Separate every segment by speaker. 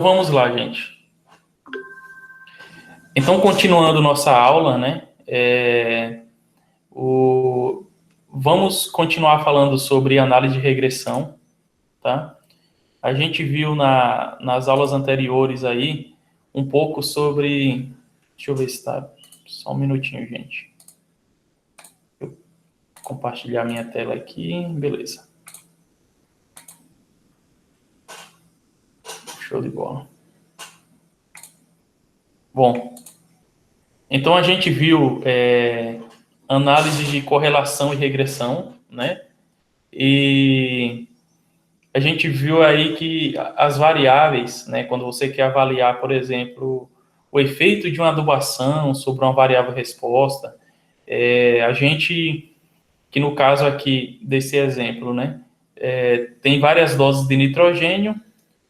Speaker 1: Vamos lá, gente. Então, continuando nossa aula, né? Vamos continuar falando sobre análise de regressão, tá? A gente viu nas aulas anteriores aí um pouco sobre... Deixa eu ver se tá... Só um minutinho, gente. Vou compartilhar minha tela aqui. Beleza. Show de bola. Bom, então a gente viu análise de correlação e regressão, né? E a gente viu aí que as variáveis, né, quando você quer avaliar, por exemplo, o efeito de uma adubação sobre uma variável resposta, a gente, que no caso aqui desse exemplo, né, tem várias doses de nitrogênio,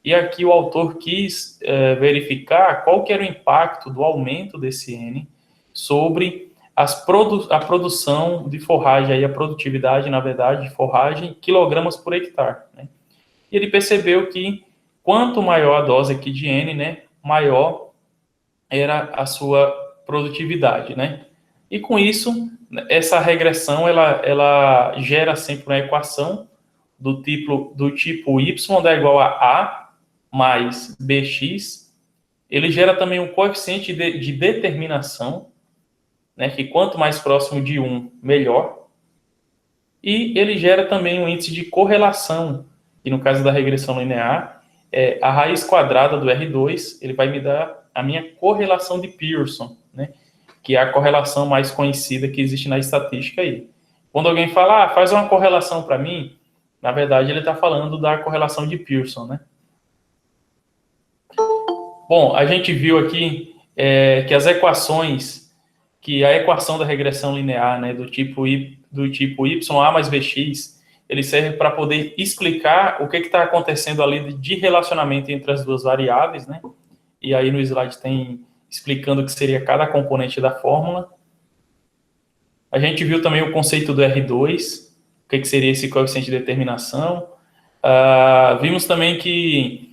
Speaker 1: e aqui o autor quis verificar qual que era o impacto do aumento desse N sobre a produção de forragem, aí a produtividade, na verdade, de forragem, quilogramas por hectare, né? E ele percebeu que quanto maior a dose aqui de N, né, maior era a sua produtividade, né? E com isso, essa regressão, ela gera sempre uma equação do tipo y dá igual a mais bx. Ele gera também um coeficiente de determinação, né, que quanto mais próximo de 1, melhor. E ele gera também um índice de correlação, que no caso da regressão linear, a raiz quadrada do R2, ele vai me dar a minha correlação de Pearson, né, que é a correlação mais conhecida que existe na estatística aí. Quando alguém fala, faz uma correlação para mim, na verdade ele está falando da correlação de Pearson, né? Bom, a gente viu aqui que as equações, que a equação da regressão linear, né, do tipo YA mais BX, ele serve para poder explicar o que está acontecendo ali de relacionamento entre as duas variáveis, né? E aí no slide tem explicando o que seria cada componente da fórmula. A gente viu também o conceito do R2, o que seria esse coeficiente de determinação. Vimos também que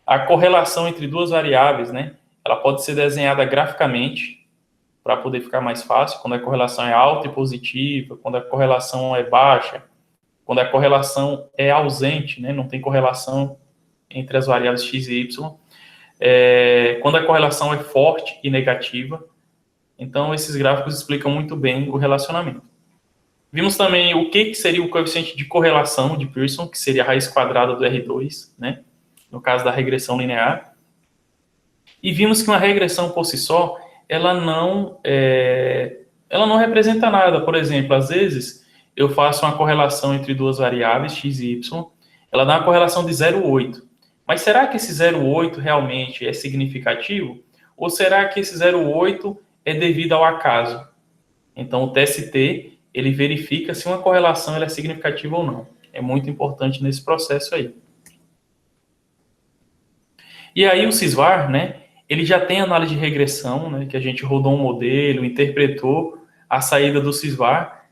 Speaker 1: a correlação entre duas variáveis, né, ela pode ser desenhada graficamente para poder ficar mais fácil, quando a correlação é alta e positiva, quando a correlação é baixa, quando a correlação é ausente, né, não tem correlação entre as variáveis x e y, quando a correlação é forte e negativa. Então, esses gráficos explicam muito bem o relacionamento. Vimos também o que seria o coeficiente de correlação de Pearson, que seria a raiz quadrada do R2, né, no caso da regressão linear. E vimos que uma regressão por si só, ela não representa nada. Por exemplo, às vezes, eu faço uma correlação entre duas variáveis, x e y, ela dá uma correlação de 0,8. Mas será que esse 0,8 realmente é significativo? Ou será que esse 0,8 é devido ao acaso? Então, o TST, ele verifica se uma correlação ela é significativa ou não. É muito importante nesse processo aí. E aí o Sysvar, né, ele já tem análise de regressão, né, que a gente rodou um modelo, interpretou a saída do Sysvar.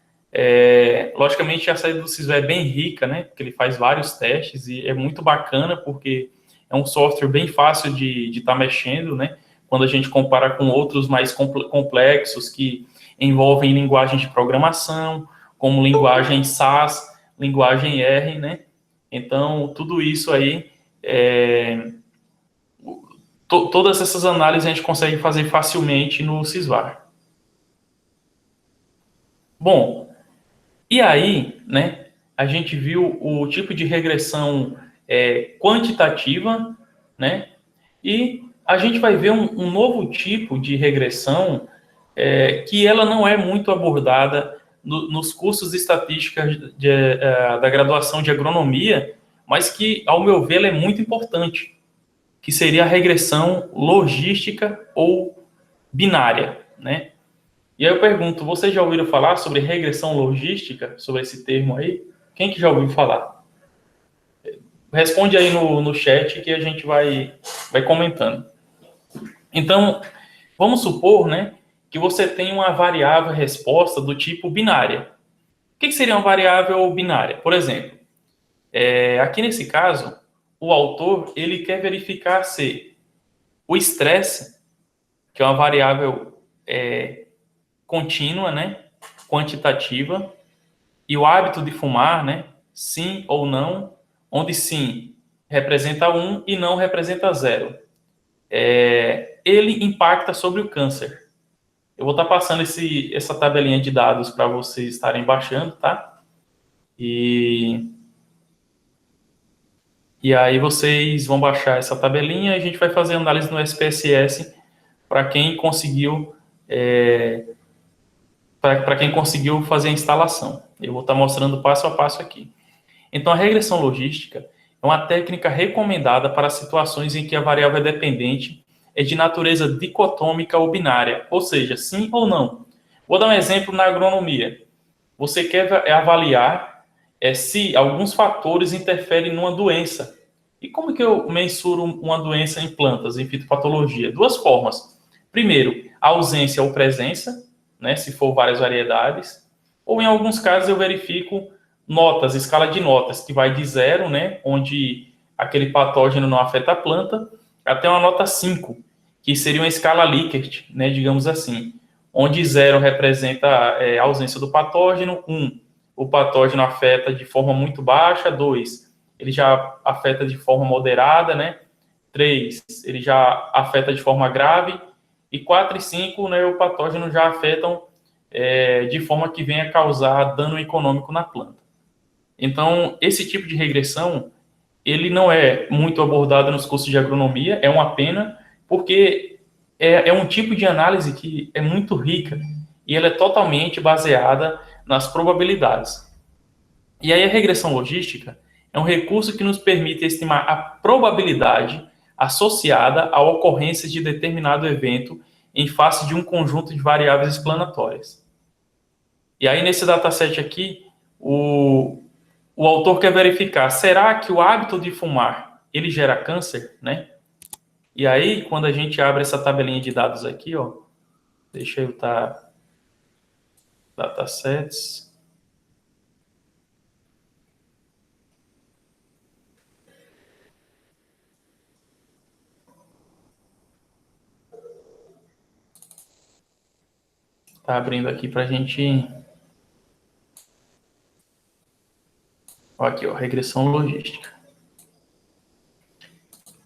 Speaker 1: Logicamente, a saída do Sysvar é bem rica, né, porque ele faz vários testes e é muito bacana porque é um software bem fácil de estar mexendo, né, quando a gente compara com outros mais complexos que envolvem linguagem de programação, como linguagem SAS, linguagem R, né? Então, tudo isso aí, todas essas análises a gente consegue fazer facilmente no Sysvar. Bom, e aí, né, a gente viu o tipo de regressão quantitativa, né, e a gente vai ver um novo tipo de regressão que ela não é muito abordada nos cursos de estatística da graduação de agronomia, mas que, ao meu ver, ela é muito importante, que seria a regressão logística ou binária, né? E aí eu pergunto, vocês já ouviram falar sobre regressão logística, sobre esse termo aí? Quem que já ouviu falar? Responde aí no chat que a gente vai comentando. Então, vamos supor, né, que você tem uma variável resposta do tipo binária. O que seria uma variável binária? Por exemplo, aqui nesse caso, o autor ele quer verificar se O estresse, que é uma variável contínua, né, quantitativa, e o hábito de fumar, né, sim ou não, onde sim representa 1 e não representa 0. Ele impacta sobre o câncer. Eu vou estar passando essa tabelinha de dados para vocês estarem baixando, tá? E aí vocês vão baixar essa tabelinha e a gente vai fazer análise no SPSS para quem conseguiu para quem conseguiu fazer a instalação. Eu vou estar mostrando passo a passo aqui. Então, a regressão logística é uma técnica recomendada para situações em que a variável dependente é de natureza dicotômica ou binária, ou seja, sim ou não. Vou dar um exemplo na agronomia. Você quer avaliar se alguns fatores interferem numa doença. E como que eu mensuro uma doença em plantas, em fitopatologia? Duas formas. Primeiro, ausência ou presença, né, se for várias variedades. Ou, em alguns casos, eu verifico notas, escala de notas, que vai de 0, né, onde aquele patógeno não afeta a planta, até uma nota 5, que seria uma escala Likert, né, digamos assim, onde 0 representa a ausência do patógeno, 1, o patógeno afeta de forma muito baixa, 2, ele já afeta de forma moderada, né, 3, ele já afeta de forma grave, e 4 e 5, né, o patógeno já afetam de forma que venha causar dano econômico na planta. Então, esse tipo de regressão, ele não é muito abordado nos cursos de agronomia, é uma pena, porque é um tipo de análise que é muito rica e ela é totalmente baseada nas probabilidades. E aí a regressão logística é um recurso que nos permite estimar a probabilidade associada à ocorrência de determinado evento em face de um conjunto de variáveis explanatórias. E aí nesse dataset aqui, o autor quer verificar, será que o hábito de fumar, ele gera câncer, né? E aí, quando a gente abre essa tabelinha de dados aqui, ó, deixa eu estar datasets. Tá abrindo aqui para a gente. Ó, aqui, ó, regressão logística.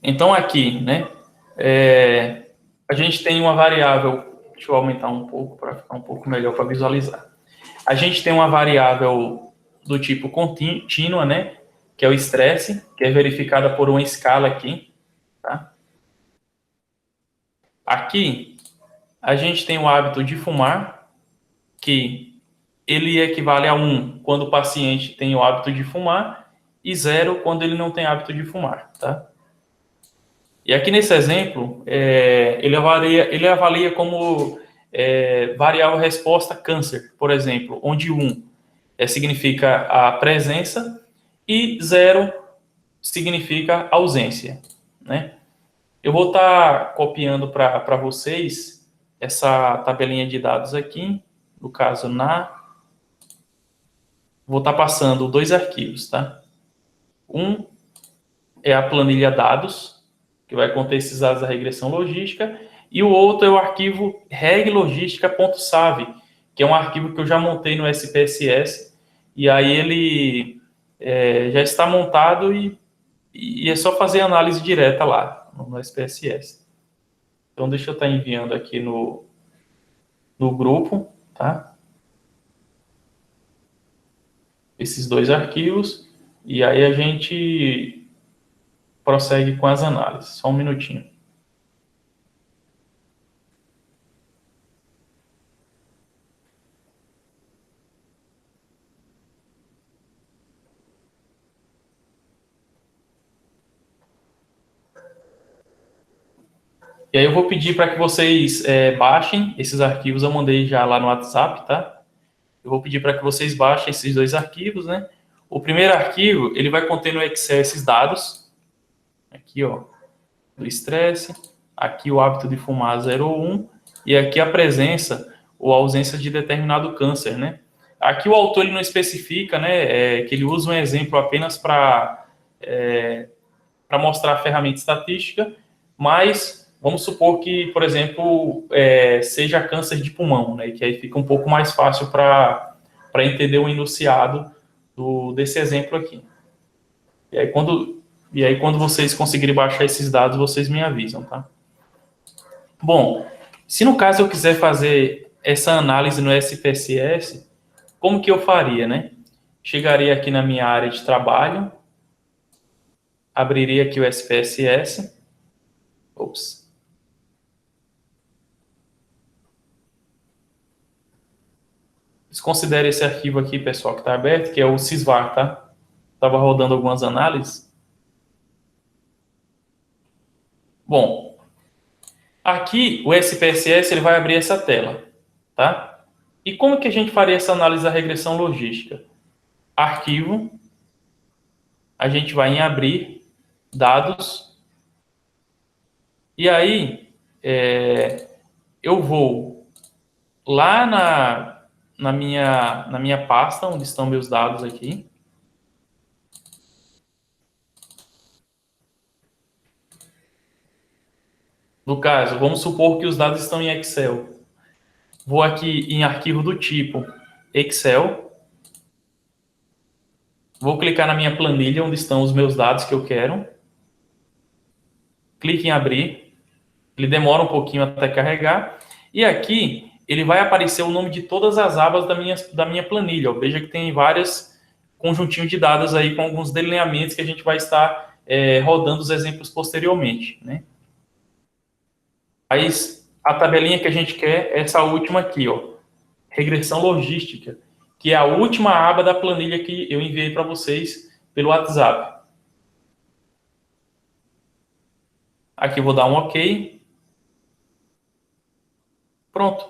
Speaker 1: Então, aqui, né, a gente tem uma variável, deixa eu aumentar um pouco para ficar um pouco melhor para visualizar. A gente tem uma variável do tipo contínua, né, que é o estresse, que é verificada por uma escala aqui, tá? Aqui, a gente tem o hábito de fumar, que ele equivale a 1 quando o paciente tem o hábito de fumar e 0 quando ele não tem hábito de fumar, tá? E aqui nesse exemplo, ele avalia como variável resposta câncer, por exemplo, onde 1 significa a presença e 0 significa ausência, né? Eu vou estar copiando para vocês essa tabelinha de dados aqui, no caso vou estar passando 2 arquivos, tá? Um é a planilha dados, que vai conter esses dados da regressão logística, e o outro é o arquivo reglogística.sav, que é um arquivo que eu já montei no SPSS, e aí ele já está montado e é só fazer análise direta lá, no SPSS. Então, deixa eu estar enviando aqui no grupo, tá? Esses 2 arquivos, e aí a gente prossegue com as análises. Só um minutinho. E aí eu vou pedir para que vocês baixem esses arquivos, eu mandei já lá no WhatsApp, tá? Eu vou pedir para que vocês baixem esses 2 arquivos, né? O primeiro arquivo, ele vai conter no Excel esses dados. Aqui, ó, do estresse. Aqui o hábito de fumar 0 ou 1. E aqui a presença ou ausência de determinado câncer, né? Aqui o autor ele não especifica, né? Que ele usa um exemplo apenas para mostrar a ferramenta estatística, mas Vamos supor que, por exemplo, seja câncer de pulmão, né? Que aí fica um pouco mais fácil para entender o enunciado desse exemplo aqui. E aí, quando vocês conseguirem baixar esses dados, vocês me avisam, tá? Bom, se no caso eu quiser fazer essa análise no SPSS, como que eu faria, né? Chegaria aqui na minha área de trabalho, abriria aqui o SPSS. Ops. Desconsidere esse arquivo aqui, pessoal, que está aberto, que é o Sysvar, tá? Estava rodando algumas análises. Bom, aqui o SPSS ele vai abrir essa tela, tá? E como que a gente faria essa análise da regressão logística? Arquivo, a gente vai em abrir, dados, e aí eu vou lá na minha pasta, onde estão meus dados aqui. No caso, vamos supor que os dados estão em Excel. Vou aqui em arquivo do tipo Excel. Vou clicar na minha planilha, onde estão os meus dados que eu quero. Clique em abrir. Ele demora um pouquinho até carregar. E aqui, ele vai aparecer o nome de todas as abas da minha planilha. Ó. Veja que tem vários conjuntinhos de dados aí com alguns delineamentos que a gente vai estar rodando os exemplos posteriormente, né? Mas a tabelinha que a gente quer é essa última aqui, ó. Regressão logística, que é a última aba da planilha que eu enviei para vocês pelo WhatsApp. Aqui eu vou dar um OK. Pronto.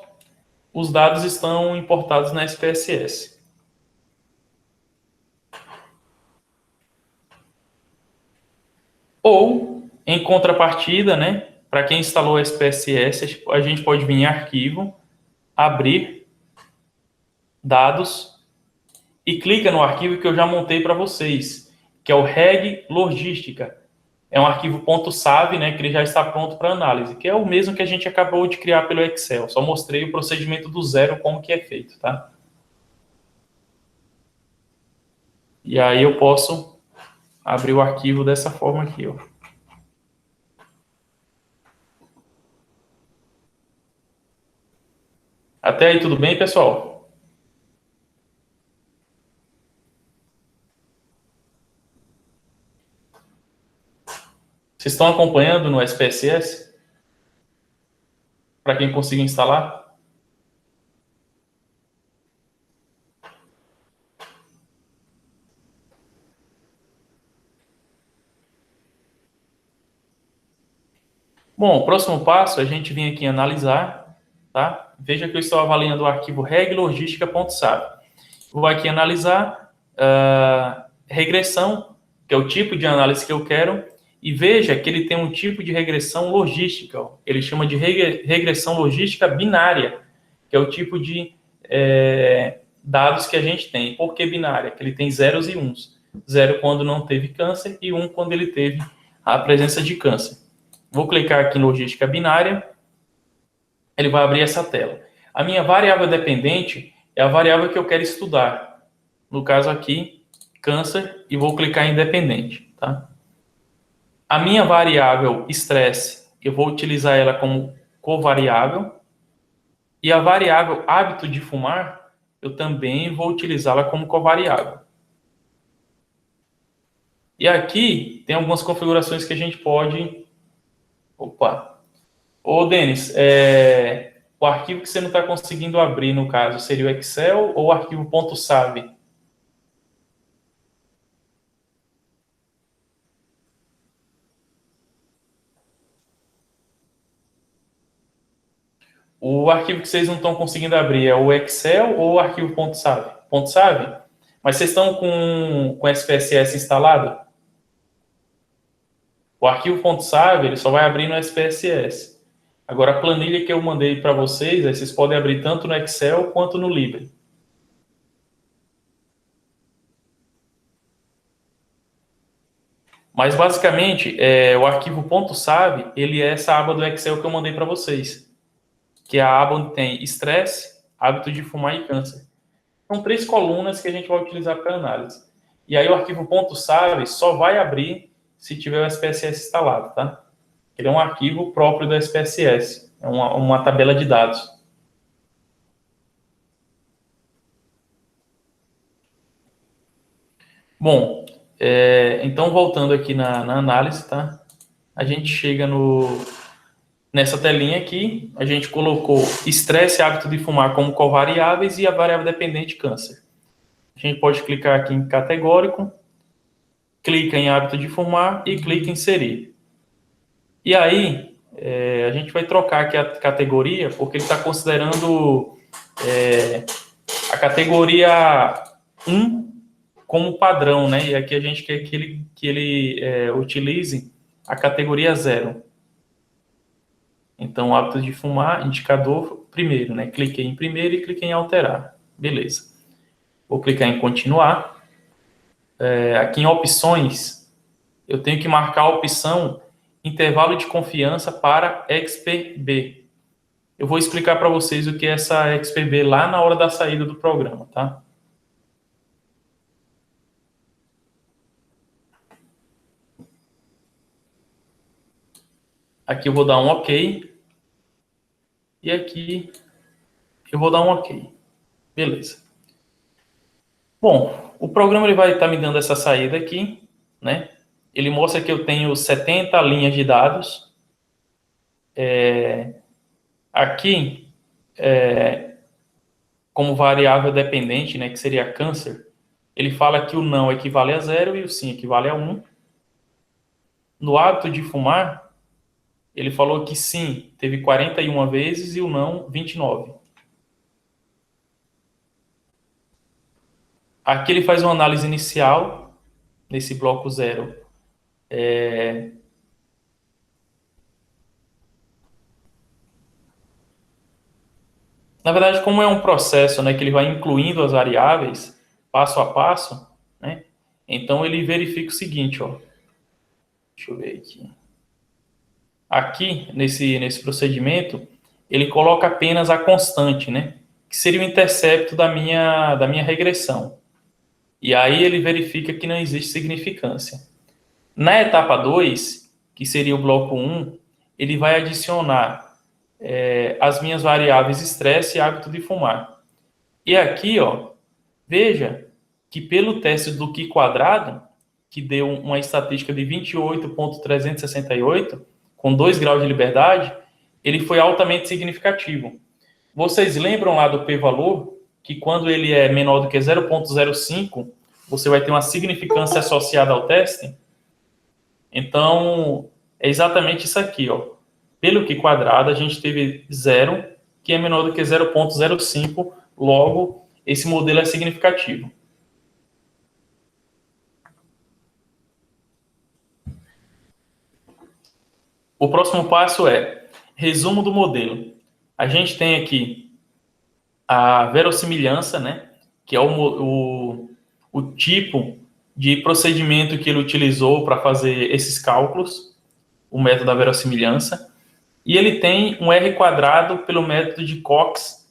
Speaker 1: Os dados estão importados na SPSS. Ou, em contrapartida, né, para quem instalou o SPSS, a gente pode vir em arquivo, abrir, dados, e clica no arquivo que eu já montei para vocês, que é o reg logística. É um arquivo .sav, né, que ele já está pronto para análise, que é o mesmo que a gente acabou de criar pelo Excel. Só mostrei o procedimento do zero, como que é feito, tá? E aí eu posso abrir o arquivo dessa forma aqui, ó. Até aí tudo bem, pessoal? Vocês estão acompanhando no SPSS? Para quem conseguiu instalar? Bom, o próximo passo a gente vem aqui analisar, tá? Veja que eu estou avaliando o arquivo reglogística.sav. Vou aqui analisar regressão, que é o tipo de análise que eu quero, e veja que ele tem um tipo de regressão logística. Ó. Ele chama de regressão logística binária, que é o tipo de dados que a gente tem. Por que binária? Que ele tem zeros e uns. Zero quando não teve câncer e um quando ele teve a presença de câncer. Vou clicar aqui em logística binária, ele vai abrir essa tela. A minha variável dependente é a variável que eu quero estudar. No caso aqui, câncer, e vou clicar em dependente. Tá? A minha variável estresse, eu vou utilizar ela como covariável. E a variável hábito de fumar, eu também vou utilizá-la como covariável. E aqui tem algumas configurações que a gente pode... Opa! Ô, Denis, o arquivo que você não está conseguindo abrir, no caso, seria o Excel ou o arquivo .sav? O arquivo que vocês não estão conseguindo abrir é o Excel ou o arquivo .sav? .sav? Mas vocês estão com o SPSS instalado? O arquivo .sav ele só vai abrir no SPSS. Agora, a planilha que eu mandei para vocês, aí vocês podem abrir tanto no Excel quanto no Libre. Mas, basicamente, o arquivo .save, ele é essa aba do Excel que eu mandei para vocês, que é a aba onde tem estresse, hábito de fumar e câncer. São 3 colunas que a gente vai utilizar para análise. E aí o arquivo .save só vai abrir se tiver o SPSS instalado, tá? Ele é um arquivo próprio do SPSS, é uma tabela de dados. Bom, então voltando aqui na análise, tá? A gente chega nessa telinha aqui, a gente colocou estresse e hábito de fumar como covariáveis e a variável dependente câncer. A gente pode clicar aqui em categórico, clica em hábito de fumar e clica em inserir. E aí, a gente vai trocar aqui a categoria, porque ele está considerando a categoria 1 como padrão, né? E aqui a gente quer que ele utilize a categoria 0. Então, hábito de fumar, indicador primeiro, né? Cliquei em primeiro e cliquei em alterar. Beleza. Vou clicar em continuar. Aqui em opções, eu tenho que marcar a opção intervalo de confiança para XPB. Eu vou explicar para vocês o que é essa XPB lá na hora da saída do programa, tá? Aqui eu vou dar um OK. E aqui eu vou dar um OK. Beleza. Bom, o programa ele vai estar me dando essa saída aqui, né? Ele mostra que eu tenho 70 linhas de dados. Aqui, como variável dependente, né, que seria câncer, ele fala que o não equivale a 0 e o sim equivale a 1. No hábito de fumar, ele falou que sim teve 41 vezes e o não 29. Aqui ele faz uma análise inicial, nesse bloco 0. Na verdade, como é um processo, né, que ele vai incluindo as variáveis passo a passo, né, então ele verifica o seguinte, ó. Deixa eu ver aqui. Aqui, nesse procedimento, ele coloca apenas a constante, né, que seria o intercepto da minha regressão. E aí ele verifica que não existe significância. Na etapa 2, que seria o bloco 1, ele vai adicionar as minhas variáveis estresse e hábito de fumar. E aqui, ó, veja que pelo teste do Q quadrado, que deu uma estatística de 28,368, com 2 graus de liberdade, ele foi altamente significativo. Vocês lembram lá do p-valor, que quando ele é menor do que 0,05, você vai ter uma significância associada ao teste? Então, é exatamente isso aqui, ó. Pelo Q quadrado, a gente teve 0, que é menor do que 0,05, logo, esse modelo é significativo. O próximo passo é resumo do modelo. A gente tem aqui a verossimilhança, né, que é o tipo de procedimento que ele utilizou para fazer esses cálculos, o método da verossimilhança. E ele tem um R quadrado pelo método de Cox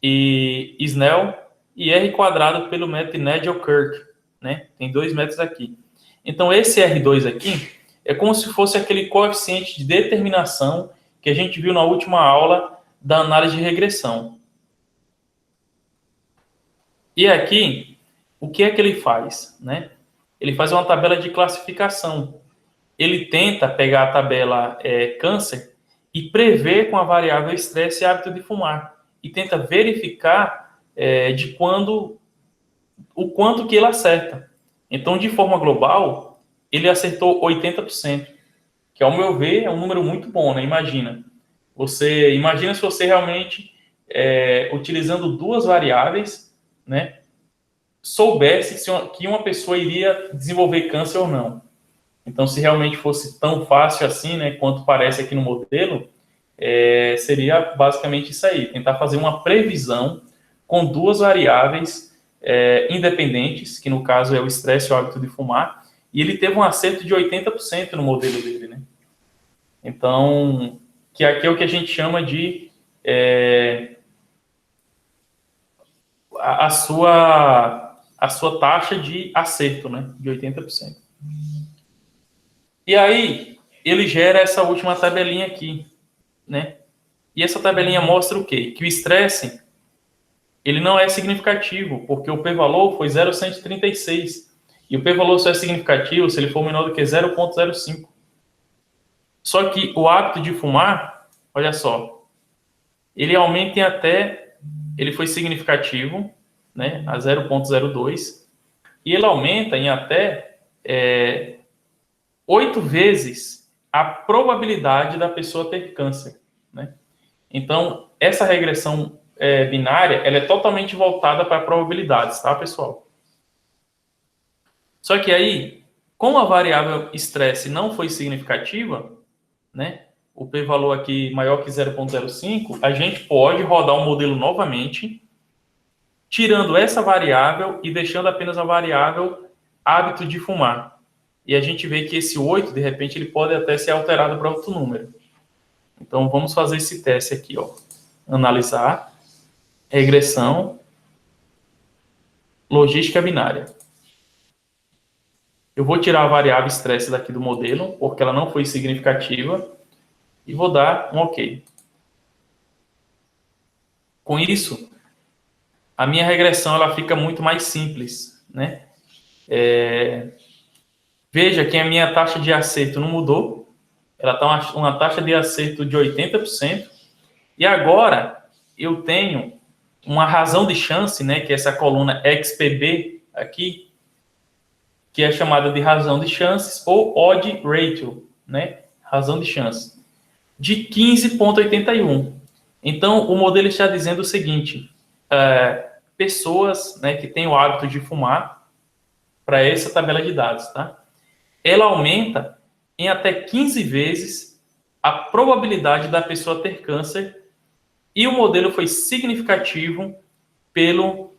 Speaker 1: e Snell e R quadrado pelo método de Nagiel-Kirk, né? Tem 2 métodos aqui. Então, esse R2 aqui é como se fosse aquele coeficiente de determinação que a gente viu na última aula da análise de regressão. E aqui, o que é que ele faz, né? Ele faz uma tabela de classificação. Ele tenta pegar a tabela câncer e prever com a variável estresse e hábito de fumar. E tenta verificar o quanto que ele acerta. Então, de forma global, ele acertou 80%, que, ao meu ver, é um número muito bom, né? Imagina se você realmente, utilizando 2 variáveis, né, soubesse que uma pessoa iria desenvolver câncer ou não. Então, se realmente fosse tão fácil assim, né, quanto parece aqui no modelo, seria basicamente isso aí, tentar fazer uma previsão com 2 variáveis independentes, que no caso é o estresse e o hábito de fumar, E ele teve um acerto de 80% no modelo dele, né? Então, que aqui é o que a gente chama de a sua taxa de acerto, né? De 80%. E aí, ele gera essa última tabelinha aqui, né? E essa tabelinha mostra o quê? Que o estresse, ele não é significativo, porque o p-valor foi 0,136. E o p-valor só é significativo se ele for menor do que 0,05. Só que o hábito de fumar, olha só, ele aumenta em até, ele foi significativo, né, a 0,02, e ele aumenta em até 8 vezes a probabilidade da pessoa ter câncer, né? Então, essa regressão binária, ela é totalmente voltada para probabilidades, tá, pessoal? Só que aí, como a variável estresse não foi significativa, né, o p-valor aqui maior que 0,05, a gente pode rodar o modelo novamente, tirando essa variável e deixando apenas a variável hábito de fumar. E a gente vê que esse 8, de repente, ele pode até ser alterado para outro número. Então, vamos fazer esse teste aqui, ó. Analisar, regressão, logística binária. Eu vou tirar a variável estresse daqui do modelo, porque ela não foi significativa, e vou dar um OK. Com isso, a minha regressão ela fica muito mais simples, né? Veja que a minha taxa de acerto não mudou, ela está uma taxa de acerto de 80%, e agora eu tenho uma razão de chance, né, que é essa coluna XPB aqui, que é chamada de razão de chances, ou odd ratio, né, razão de chance, de 15,81. Então, o modelo está dizendo o seguinte, pessoas, né, que têm o hábito de fumar, para essa tabela de dados, tá? Ela aumenta em até 15 vezes a probabilidade da pessoa ter câncer, e o modelo foi significativo pelo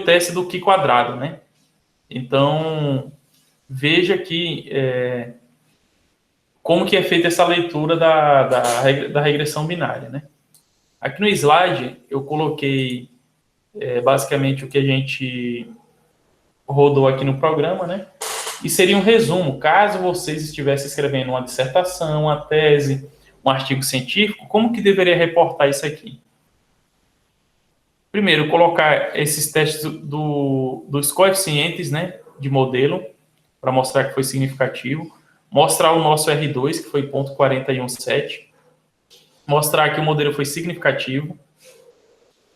Speaker 1: teste do Q quadrado, né? Então, veja que como que é feita essa leitura da regressão binária, né? Aqui no slide, eu coloquei basicamente o que a gente rodou aqui no programa, né? E seria um resumo, caso vocês estivessem escrevendo uma dissertação, uma tese, um artigo científico, como que deveria reportar isso aqui? Primeiro, colocar esses testes dos coeficientes, né, de modelo, para mostrar que foi significativo, mostrar o nosso R2, que foi 0,417, mostrar que o modelo foi significativo,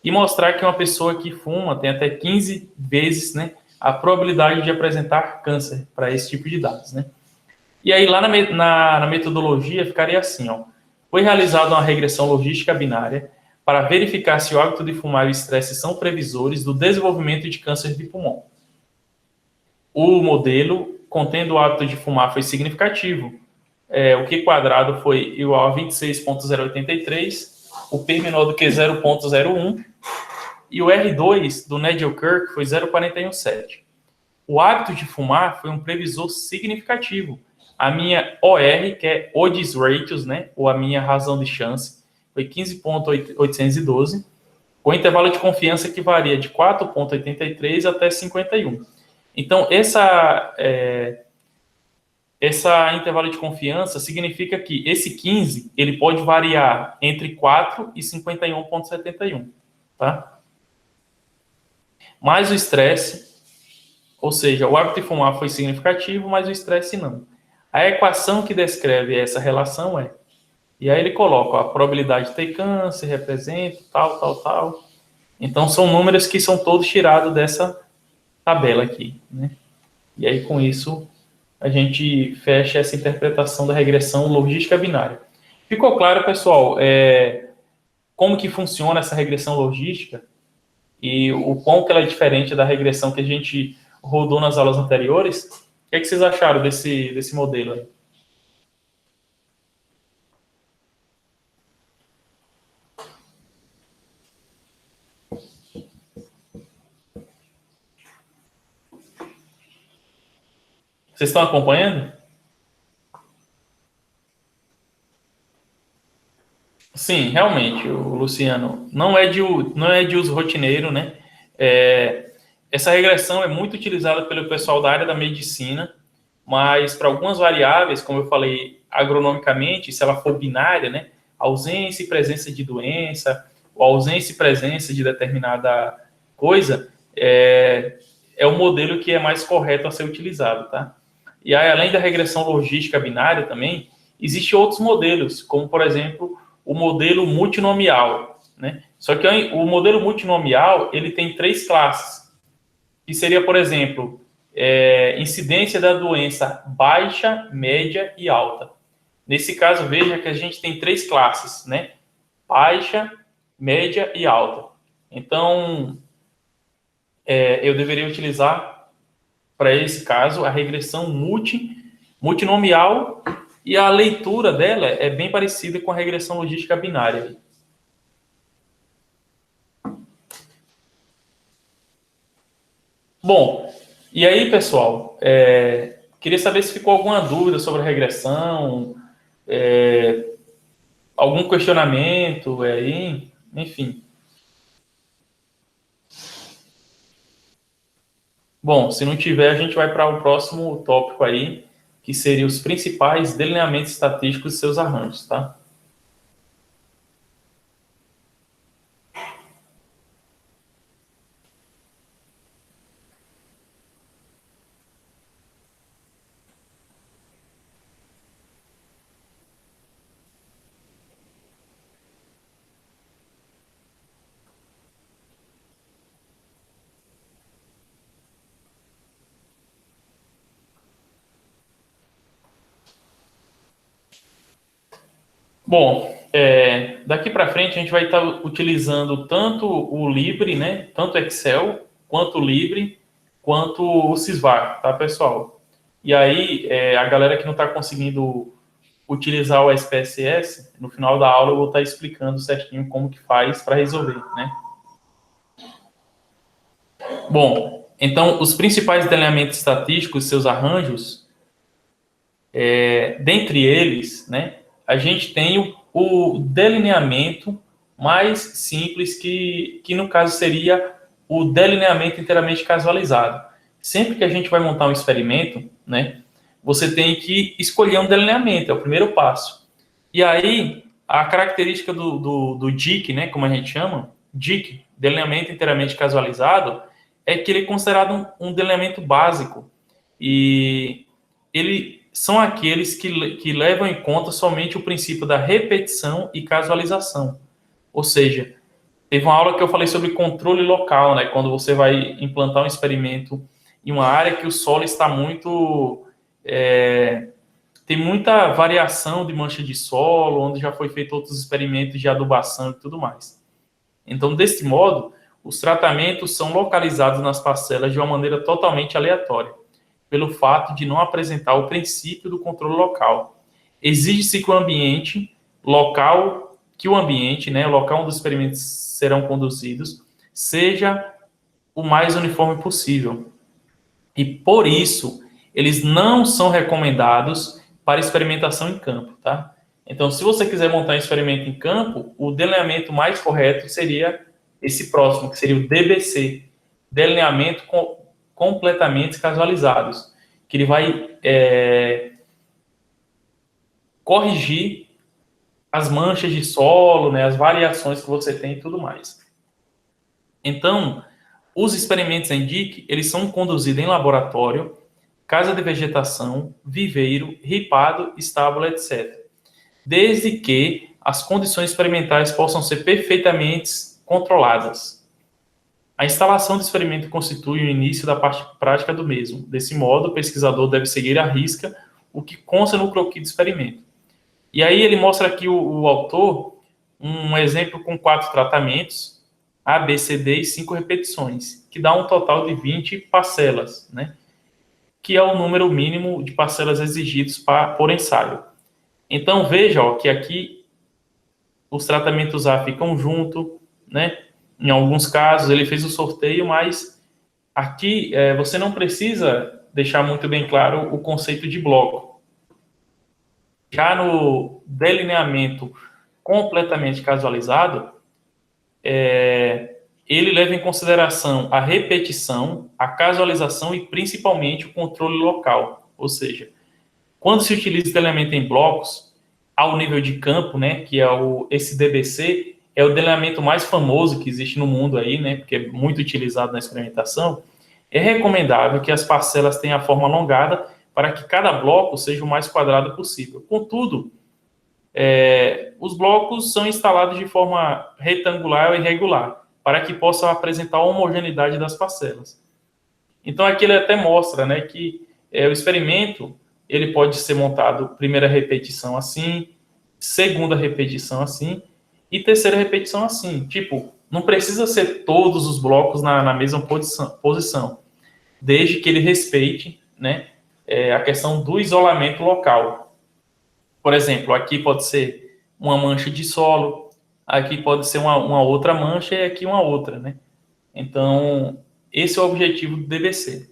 Speaker 1: e mostrar que uma pessoa que fuma tem até 15 vezes, né, a probabilidade de apresentar câncer para esse tipo de dados, né? E aí, lá na metodologia, ficaria assim, ó. Foi realizada uma regressão logística binária para verificar se o hábito de fumar e o estresse são previsores do desenvolvimento de câncer de pulmão. O modelo, contendo o hábito de fumar, foi significativo. O Q quadrado foi igual a 26,083, o P menor do que 0,01, e o R2 do Needle-Kirk foi 0,417. O hábito de fumar foi um previsor significativo. A minha OR, que é odds ratios, né, ou a minha razão de chance, foi 15,812, com intervalo de confiança que varia de 4,83 até 51. Então, essa intervalo de confiança significa que esse 15 ele pode variar entre 4 e 51,71, tá? Mais o estresse, ou seja, o hábito de fumar foi significativo, mas o estresse não. A equação que descreve essa relação e aí ele coloca a probabilidade de ter câncer, representa, tal, tal, tal. Então, são números que são todos tirados dessa tabela aqui, né? E aí, com isso, a gente fecha essa interpretação da regressão logística binária. Ficou claro, pessoal, como que funciona essa regressão logística e o quão que ela é diferente da regressão que a gente rodou nas aulas anteriores? O que é que vocês acharam desse modelo aí? Vocês estão acompanhando? Sim, realmente, o Luciano, não é de uso rotineiro, né? Essa regressão é muito utilizada pelo pessoal da área da medicina, mas para algumas variáveis, como eu falei, agronomicamente, se ela for binária, né? Ausência e presença de doença, ou ausência e presença de determinada coisa, é o modelo que é mais correto a ser utilizado, tá? E aí, além da regressão logística binária também, existem outros modelos, como, por exemplo, o modelo multinomial, né? Só que o modelo multinomial, ele tem 3 classes, que seria, por exemplo, incidência da doença baixa, média e alta. Nesse caso, veja que a gente tem 3 classes, né? Baixa, média e alta. Então, eu deveria utilizar, para esse caso, a regressão multinomial, e a leitura dela é bem parecida com a regressão logística binária. Bom, e aí, pessoal, queria saber se ficou alguma dúvida sobre a regressão, algum questionamento aí, enfim. Bom, se não tiver, a gente vai para o próximo tópico aí, que seria os principais delineamentos estatísticos de seus arranjos, tá? Bom, daqui para frente a gente vai estar utilizando tanto o Libre, né, tanto Excel, quanto o Libre, quanto o Sysvar, tá, pessoal? E aí, a galera que não está conseguindo utilizar o SPSS, no final da aula eu vou estar explicando certinho como que faz para resolver, né? Bom, então, os principais delineamentos estatísticos, seus arranjos, dentre eles, né, a gente tem o delineamento mais simples, que no caso seria o delineamento inteiramente casualizado. Sempre que a gente vai montar um experimento, né, você tem que escolher um delineamento, é o primeiro passo. E aí, a característica do DIC, né, como a gente chama, DIC, delineamento inteiramente casualizado, é que ele é considerado um delineamento básico. E ele são aqueles que levam em conta somente o princípio da repetição e casualização. Ou seja, teve uma aula que eu falei sobre controle local, né? Quando você vai implantar um experimento em uma área que o solo está muito... tem muita variação de mancha de solo, onde já foi feito outros experimentos de adubação e tudo mais. Então, desse modo, os tratamentos são localizados nas parcelas de uma maneira totalmente aleatória, pelo fato de não apresentar o princípio do controle local. Exige-se que o ambiente local, né, o local onde os experimentos serão conduzidos, seja o mais uniforme possível. E por isso, eles não são recomendados para experimentação em campo, tá? Então, se você quiser montar um experimento em campo, o delineamento mais correto seria esse próximo, que seria o DBC, delineamento completamente casualizados, que ele vai corrigir as manchas de solo, né, as variações que você tem e tudo mais. Então, os experimentos em DIC, eles são conduzidos em laboratório, casa de vegetação, viveiro, ripado, estábulo, etc. Desde que as condições experimentais possam ser perfeitamente controladas. A instalação do experimento constitui o início da parte prática do mesmo. Desse modo, o pesquisador deve seguir à risca o que consta no croquis do experimento. E aí ele mostra aqui o autor um exemplo com 4 tratamentos, A, B, C, D e 5 repetições, que dá um total de 20 parcelas, né? Que é o número mínimo de parcelas exigidos por ensaio. Então, veja que aqui os tratamentos A ficam juntos, né? Em alguns casos, ele fez o sorteio, mas aqui você não precisa deixar muito bem claro o conceito de bloco. Já no delineamento completamente casualizado, ele leva em consideração a repetição, a casualização e principalmente o controle local. Ou seja, quando se utiliza o delineamento em blocos, ao nível de campo, né, que é esse DBC, é o delineamento mais famoso que existe no mundo aí, né, porque é muito utilizado na experimentação. É recomendável que as parcelas tenham a forma alongada para que cada bloco seja o mais quadrado possível. Contudo, os blocos são instalados de forma retangular ou irregular, para que possam apresentar a homogeneidade das parcelas. Então, aqui ele até mostra, né, que o experimento ele pode ser montado primeira repetição assim, segunda repetição assim, e terceira repetição assim. Tipo, não precisa ser todos os blocos na mesma posição, desde que ele respeite, né, a questão do isolamento local. Por exemplo, aqui pode ser uma mancha de solo, aqui pode ser uma outra mancha e aqui uma outra, né? Então, esse é o objetivo do DBC.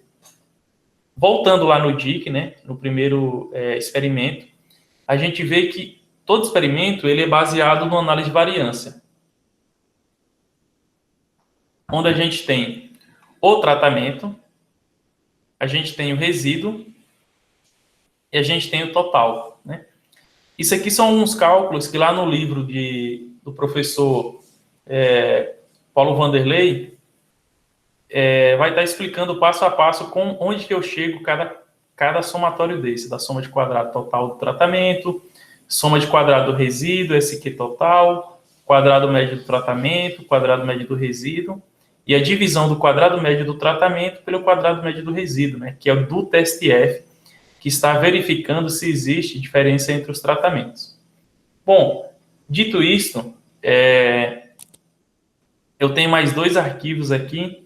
Speaker 1: Voltando lá no DIC, né, no primeiro experimento, a gente vê que todo experimento ele é baseado numa análise de variância, onde a gente tem o tratamento, a gente tem o resíduo e a gente tem o total, né? Isso aqui são uns cálculos que lá no livro do professor Paulo Vanderlei vai estar explicando passo a passo onde que eu chego cada somatório desse, da soma de quadrado total do tratamento, soma de quadrado do resíduo, SQ total, quadrado médio do tratamento, quadrado médio do resíduo, e a divisão do quadrado médio do tratamento pelo quadrado médio do resíduo, né, que é o do TSTF, que está verificando se existe diferença entre os tratamentos. Bom, dito isto, eu tenho mais 2 arquivos aqui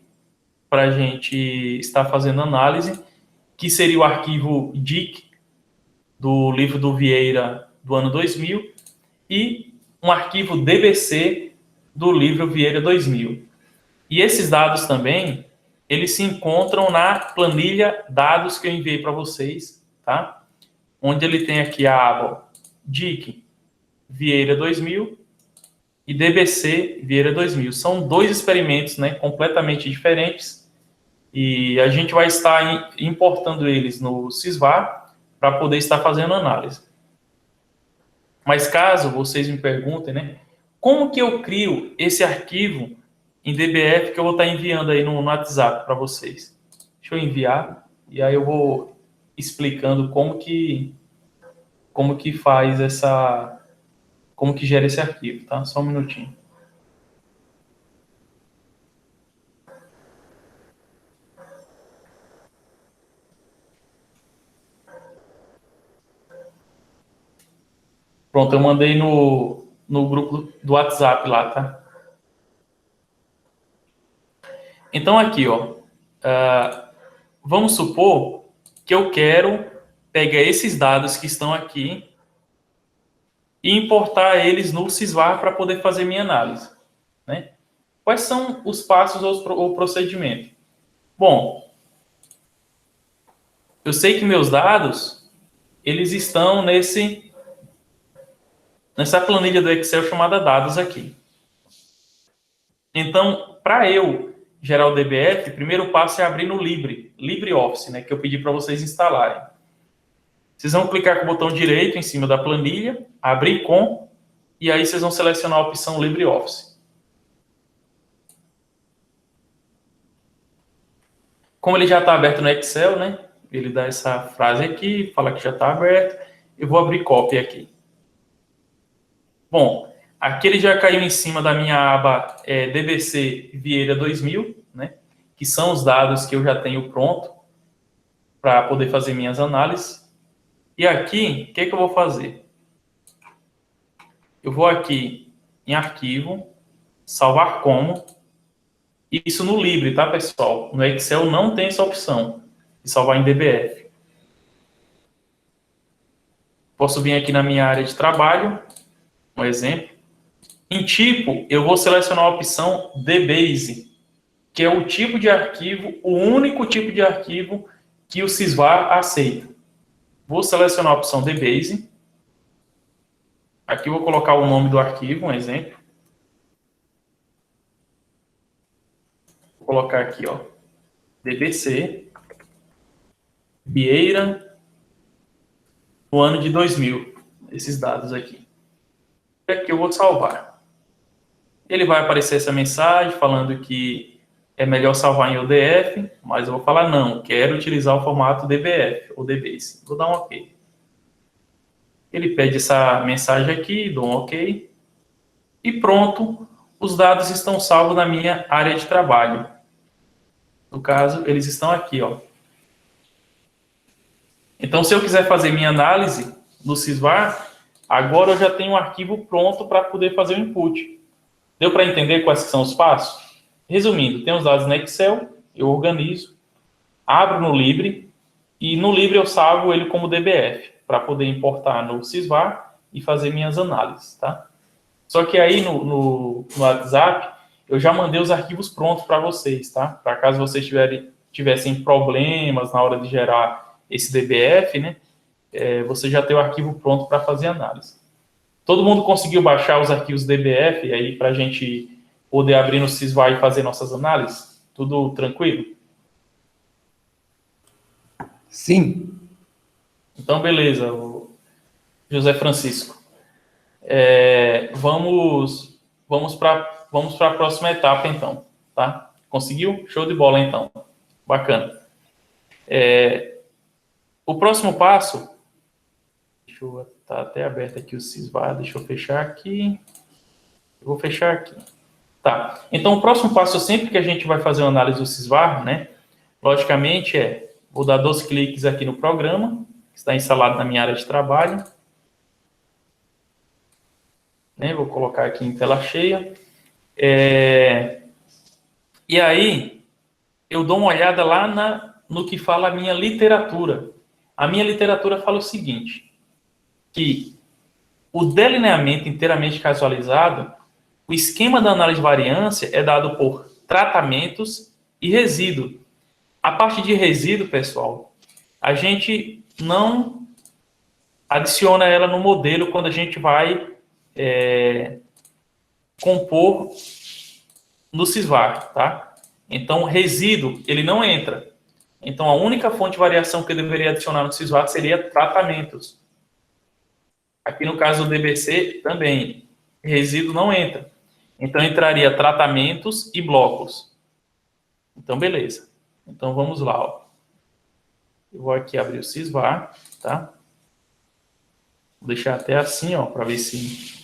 Speaker 1: para a gente estar fazendo análise, que seria o arquivo DIC, do livro do Vieira, do ano 2000, e um arquivo DBC, do livro Vieira 2000. E esses dados também, eles se encontram na planilha dados que eu enviei para vocês, tá? Onde ele tem aqui a aba DIC Vieira 2000 e DBC Vieira 2000. São 2 experimentos, né, completamente diferentes, e a gente vai estar importando eles no Sysvar para poder estar fazendo análise. Mas caso vocês me perguntem, né, como que eu crio esse arquivo em DBF que eu vou estar enviando aí no WhatsApp para vocês? Deixa eu enviar e aí eu vou explicando como que faz como que gera esse arquivo, tá? Só um minutinho. Pronto, eu mandei no grupo do WhatsApp lá, tá? Então aqui, ó, vamos supor que eu quero pegar esses dados que estão aqui e importar eles no Sysvar para poder fazer minha análise, né? Quais são os passos ou o procedimento? Bom, eu sei que meus dados, eles estão nessa planilha do Excel chamada dados aqui. Então, para eu gerar o DBF, o primeiro passo é abrir no LibreOffice, né, que eu pedi para vocês instalarem. Vocês vão clicar com o botão direito em cima da planilha, abrir com, e aí vocês vão selecionar a opção LibreOffice. Como ele já está aberto no Excel, né, ele dá essa frase aqui, fala que já está aberto, eu vou abrir cópia aqui. Bom, aqui ele já caiu em cima da minha aba DBC Vieira 2000, né, que são os dados que eu já tenho pronto para poder fazer minhas análises. E aqui, o que eu vou fazer? Eu vou aqui em arquivo, salvar como, isso no Libre, tá, pessoal? No Excel não tem essa opção de salvar em DBF. Posso vir aqui na minha área de trabalho, um exemplo. Em tipo, eu vou selecionar a opção DBase, que é o tipo de arquivo, o único tipo de arquivo que o Sysvar aceita. Vou selecionar a opção DBase. Aqui eu vou colocar o nome do arquivo, um exemplo. Vou colocar aqui, ó, DBC, Vieira, no ano de 2000. Esses dados aqui. E aqui eu vou salvar. Ele vai aparecer essa mensagem falando que é melhor salvar em ODF, mas eu vou falar não, quero utilizar o formato DBF ou DBase. Vou dar um OK. Ele pede essa mensagem aqui, dou um OK. E pronto, os dados estão salvos na minha área de trabalho. No caso, eles estão aqui, ó. Então, se eu quiser fazer minha análise no Sysvar, agora eu já tenho um arquivo pronto para poder fazer o input. Deu para entender quais são os passos? Resumindo, tem os dados na Excel, eu organizo, abro no Libre, e no Libre eu salvo ele como DBF, para poder importar no Sysvar e fazer minhas análises, tá? Só que aí no WhatsApp, eu já mandei os arquivos prontos para vocês, tá? Para caso vocês tivessem problemas na hora de gerar esse DBF, né? Você já tem o arquivo pronto para fazer análise. Todo mundo conseguiu baixar os arquivos DBF aí para a gente poder abrir no Sysvar e fazer nossas análises? Tudo tranquilo?
Speaker 2: Sim.
Speaker 1: Então, beleza, José Francisco. Vamos para a próxima etapa, então. Tá? Conseguiu? Show de bola, então. Bacana. O próximo passo... Deixa eu estar até aberto aqui o Sysvar. Deixa eu fechar aqui. Eu vou fechar aqui. Tá. Então, o próximo passo, sempre que a gente vai fazer uma análise do Sysvar, né? Logicamente, vou dar 2 cliques aqui no programa, que está instalado na minha área de trabalho. Vou colocar aqui em tela cheia. E aí, eu dou uma olhada lá no que fala a minha literatura. A minha literatura fala o seguinte, que o delineamento inteiramente casualizado, o esquema da análise de variância é dado por tratamentos e resíduo. A parte de resíduo, pessoal, a gente não adiciona ela no modelo quando a gente vai compor no Sysvar, tá? Então, resíduo, ele não entra. Então, a única fonte de variação que eu deveria adicionar no Sysvar seria tratamentos. Aqui no caso do DBC, também, resíduo não entra. Então, entraria tratamentos e blocos. Então, beleza. Então, vamos lá, ó. Eu vou aqui abrir o Sysvar, tá? Vou deixar até assim, ó, para ver se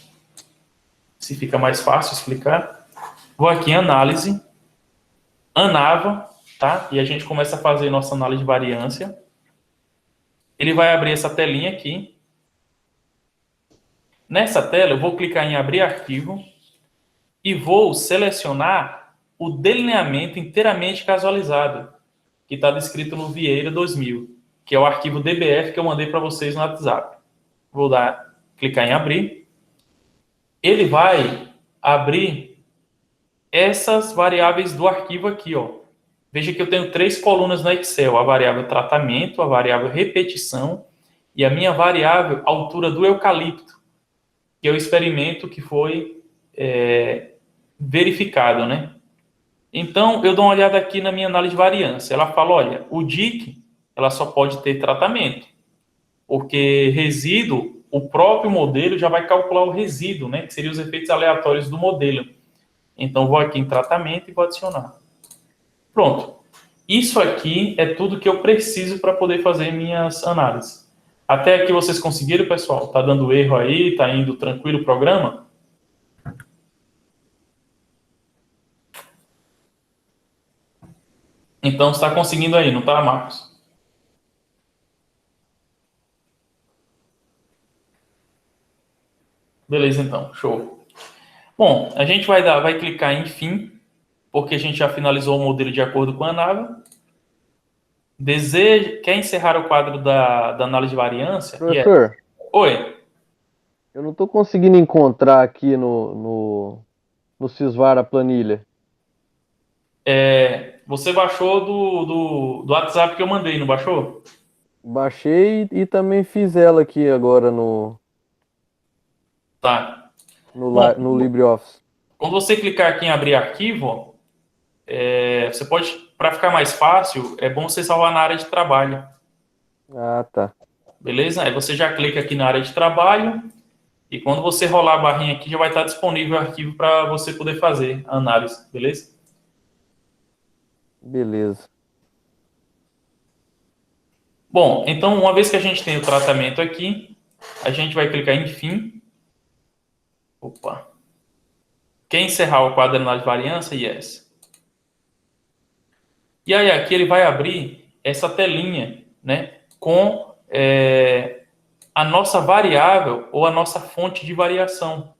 Speaker 1: fica mais fácil explicar. Vou aqui em análise, ANAVA, tá? E a gente começa a fazer nossa análise de variância. Ele vai abrir essa telinha aqui. Nessa tela, eu vou clicar em abrir arquivo e vou selecionar o delineamento inteiramente casualizado, que está descrito no Vieira 2000, que é o arquivo DBF que eu mandei para vocês no WhatsApp. Vou clicar em abrir. Ele vai abrir essas variáveis do arquivo aqui, ó. Veja que eu tenho 3 colunas no Excel, a variável tratamento, a variável repetição e a minha variável altura do eucalipto, que é o experimento que foi verificado, né? Então, eu dou uma olhada aqui na minha análise de variância. Ela fala, olha, o DIC, ela só pode ter tratamento, porque resíduo, o próprio modelo já vai calcular o resíduo, né? Que seriam os efeitos aleatórios do modelo. Então, vou aqui em tratamento e vou adicionar. Pronto. Isso aqui é tudo que eu preciso para poder fazer minhas análises. Até aqui vocês conseguiram, pessoal? Tá dando erro aí? Tá indo tranquilo o programa? Então, está conseguindo aí, não tá, Marcos? Beleza, então. Show. Bom, a gente vai clicar em fim, porque a gente já finalizou o modelo de acordo com a ANAVA. Quer encerrar o quadro da análise de variância?
Speaker 2: Professor,
Speaker 1: Oi.
Speaker 2: eu não estou conseguindo encontrar aqui no Sysvar a planilha.
Speaker 1: Você baixou do WhatsApp que eu mandei, não baixou?
Speaker 2: Baixei e também fiz ela aqui agora no,
Speaker 1: Tá.
Speaker 2: no,
Speaker 1: Bom,
Speaker 2: no LibreOffice.
Speaker 1: quando você clicar aqui em abrir arquivo, ó, você pode, para ficar mais fácil, é bom você salvar na área de trabalho.
Speaker 2: Ah, tá.
Speaker 1: Beleza? Aí você já clica aqui na área de trabalho e quando você rolar a barrinha aqui, já vai estar disponível o arquivo para você poder fazer a análise. Beleza?
Speaker 2: Beleza.
Speaker 1: Bom, então, uma vez que a gente tem o tratamento aqui, a gente vai clicar em fim. Opa. Quer encerrar o quadro de análise de variância? Yes. E aí aqui ele vai abrir essa telinha, né, com a nossa variável ou a nossa fonte de variação.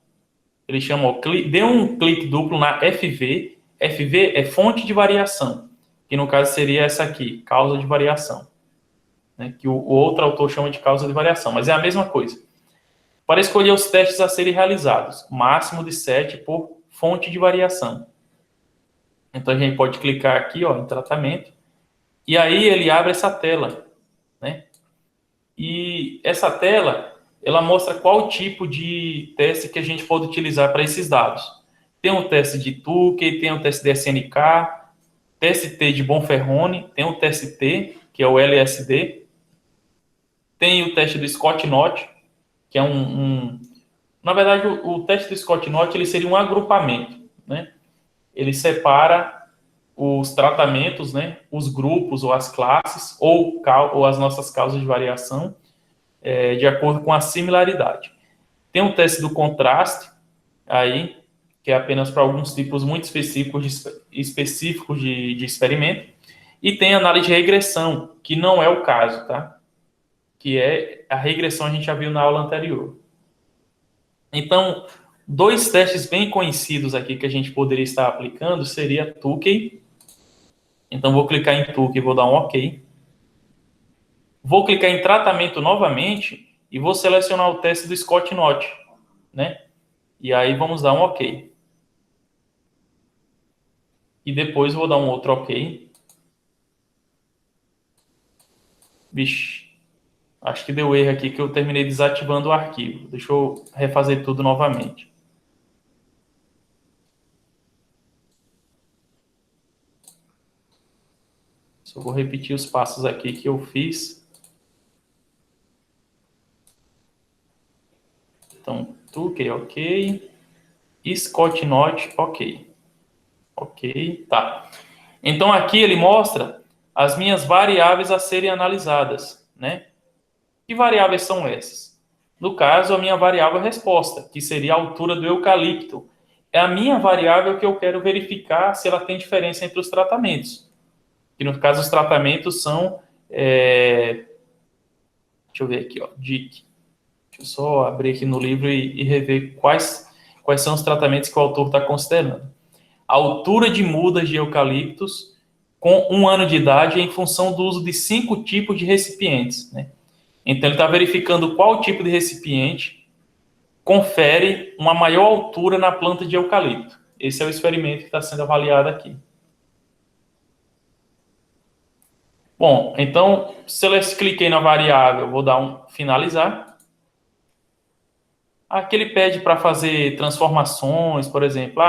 Speaker 1: Ele chama, ó, dê um clique duplo na FV. FV é fonte de variação, que no caso seria essa aqui, causa de variação, né, que o outro autor chama de causa de variação, mas é a mesma coisa. Para escolher os testes a serem realizados, máximo de 7 por fonte de variação. Então a gente pode clicar aqui, ó, em tratamento, e aí ele abre essa tela, né? E essa tela, ela mostra qual tipo de teste que a gente pode utilizar para esses dados. Tem o teste de Tukey, tem o teste de SNK, TST de Bonferroni, tem o TST, que é o LSD, tem o teste do Scott-Knott, que é na verdade, o teste do Scott-Knott ele seria um agrupamento, né? Ele separa os tratamentos, né, os grupos ou as classes ou as nossas causas de variação de acordo com a similaridade. Tem um teste do contraste aí, que é apenas para alguns tipos muito específicos de experimento, e tem análise de regressão, que não é o caso, tá? Que é a regressão a gente já viu na aula anterior. Então, dois testes bem conhecidos aqui que a gente poderia estar aplicando seria Tukey. Então, vou clicar em Tukey e vou dar um OK. Vou clicar em tratamento novamente e vou selecionar o teste do Scott-Knott, né? E aí vamos dar um OK. E depois vou dar um outro OK. Vixe, acho que deu erro aqui que eu terminei desativando o arquivo. Deixa eu refazer tudo novamente. Só vou repetir os passos aqui que eu fiz. Então, Tukey, OK. Scott-Knott, OK. OK, tá. Então, aqui ele mostra as minhas variáveis a serem analisadas, né? Que variáveis são essas? No caso, a minha variável resposta, que seria a altura do eucalipto. É a minha variável que eu quero verificar se ela tem diferença entre os tratamentos. Que no caso, os tratamentos são... deixa eu ver aqui, ó, DIC. Deixa eu só abrir aqui no livro e rever quais são os tratamentos que o autor está considerando. A altura de mudas de eucaliptos com 1 ano de idade em função do uso de 5 tipos de recipientes, né? Então, ele está verificando qual tipo de recipiente confere uma maior altura na planta de eucalipto. Esse é o experimento que está sendo avaliado aqui. Bom, então, se eu cliquei na variável, vou dar um finalizar. Aqui ele pede para fazer transformações, por exemplo,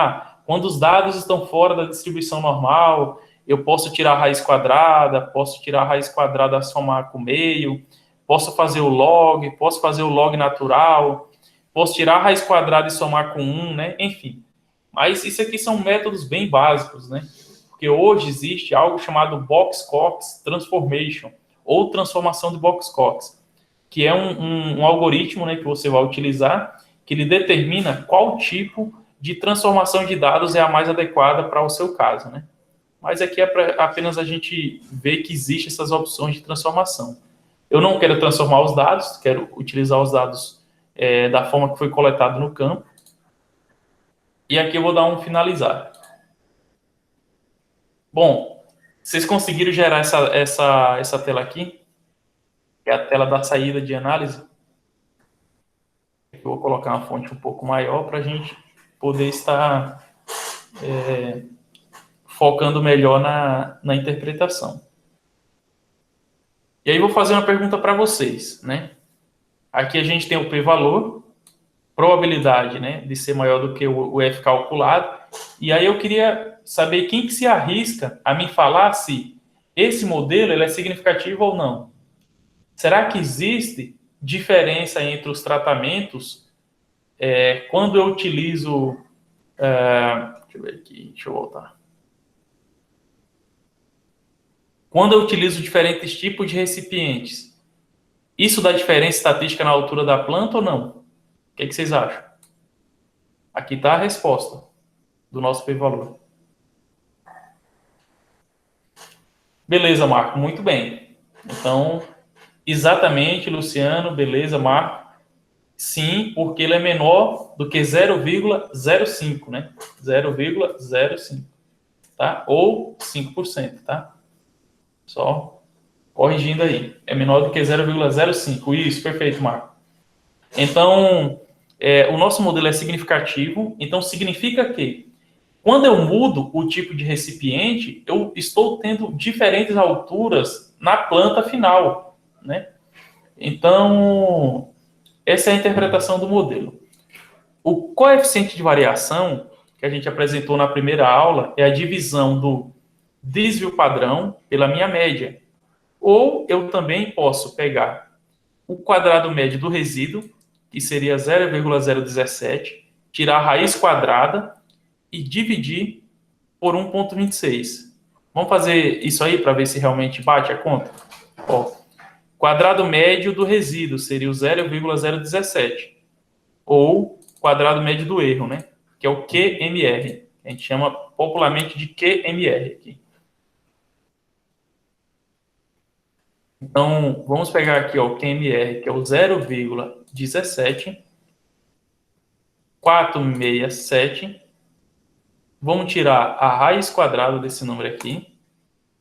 Speaker 1: quando os dados estão fora da distribuição normal, eu posso tirar a raiz quadrada, posso tirar a raiz quadrada somar com meio, posso fazer o log natural, posso tirar a raiz quadrada e somar com 1, né? Enfim. Mas isso aqui são métodos bem básicos, né? Porque hoje existe algo chamado Box-Cox Transformation, ou transformação de Box-Cox, que é um algoritmo, né, que você vai utilizar, que ele determina qual tipo de transformação de dados é a mais adequada para o seu caso, né? Mas aqui é para apenas a gente ver que existem essas opções de transformação. Eu não quero transformar os dados, quero utilizar os dados da forma que foi coletado no campo. E aqui eu vou dar um finalizar. Bom, vocês conseguiram gerar essa tela aqui? Que é a tela da saída de análise. Eu vou colocar uma fonte um pouco maior para a gente poder estar focando melhor na interpretação. E aí vou fazer uma pergunta para vocês, né? Aqui a gente tem o p-valor, probabilidade, né, de ser maior do que o f calculado. E aí eu queria saber quem que se arrisca a me falar se esse modelo ele é significativo ou não. Será que existe diferença entre os tratamentos quando eu utilizo... deixa eu ver aqui, deixa eu voltar. Quando eu utilizo diferentes tipos de recipientes, isso dá diferença estatística na altura da planta ou não? O que vocês acham? Aqui está a resposta do nosso p-valor. Beleza, Marco, muito bem. Então, exatamente, Luciano, beleza, Marco. Sim, porque ele é menor do que 0,05, né? 0,05, tá? Ou 5%, tá? Só corrigindo aí. É menor do que 0,05. Isso, perfeito, Marco. Então, o nosso modelo é significativo. Então, significa que quando eu mudo o tipo de recipiente, eu estou tendo diferentes alturas na planta final, né? Então, essa é a interpretação do modelo. O coeficiente de variação que a gente apresentou na primeira aula é a divisão do desvio padrão pela minha média. Ou eu também posso pegar o quadrado médio do resíduo, que seria 0,017, tirar a raiz quadrada e dividir por 1,26. Vamos fazer isso aí para ver se realmente bate a conta? Ó, quadrado médio do resíduo seria o 0,017. Ou quadrado médio do erro, né? Que é o QMR. A gente chama popularmente de QMR aqui. Então, vamos pegar aqui ó, o QMR, que é o 0,17, 467. Vamos tirar a raiz quadrada desse número aqui,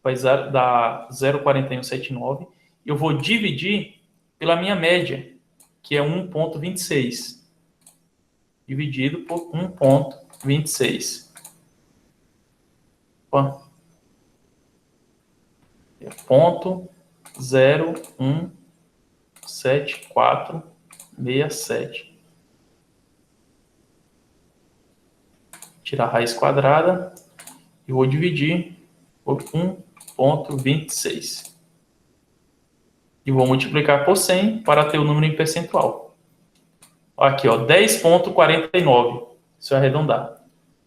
Speaker 1: vai dar 0,4179. Eu vou dividir pela minha média, que é 1,26. Dividido por 1,26. É 0,17467. Tirar a raiz quadrada e vou dividir por 1,26. E vou multiplicar por 100 para ter o número em percentual. Aqui, ó, 10,49. Se eu arredondar,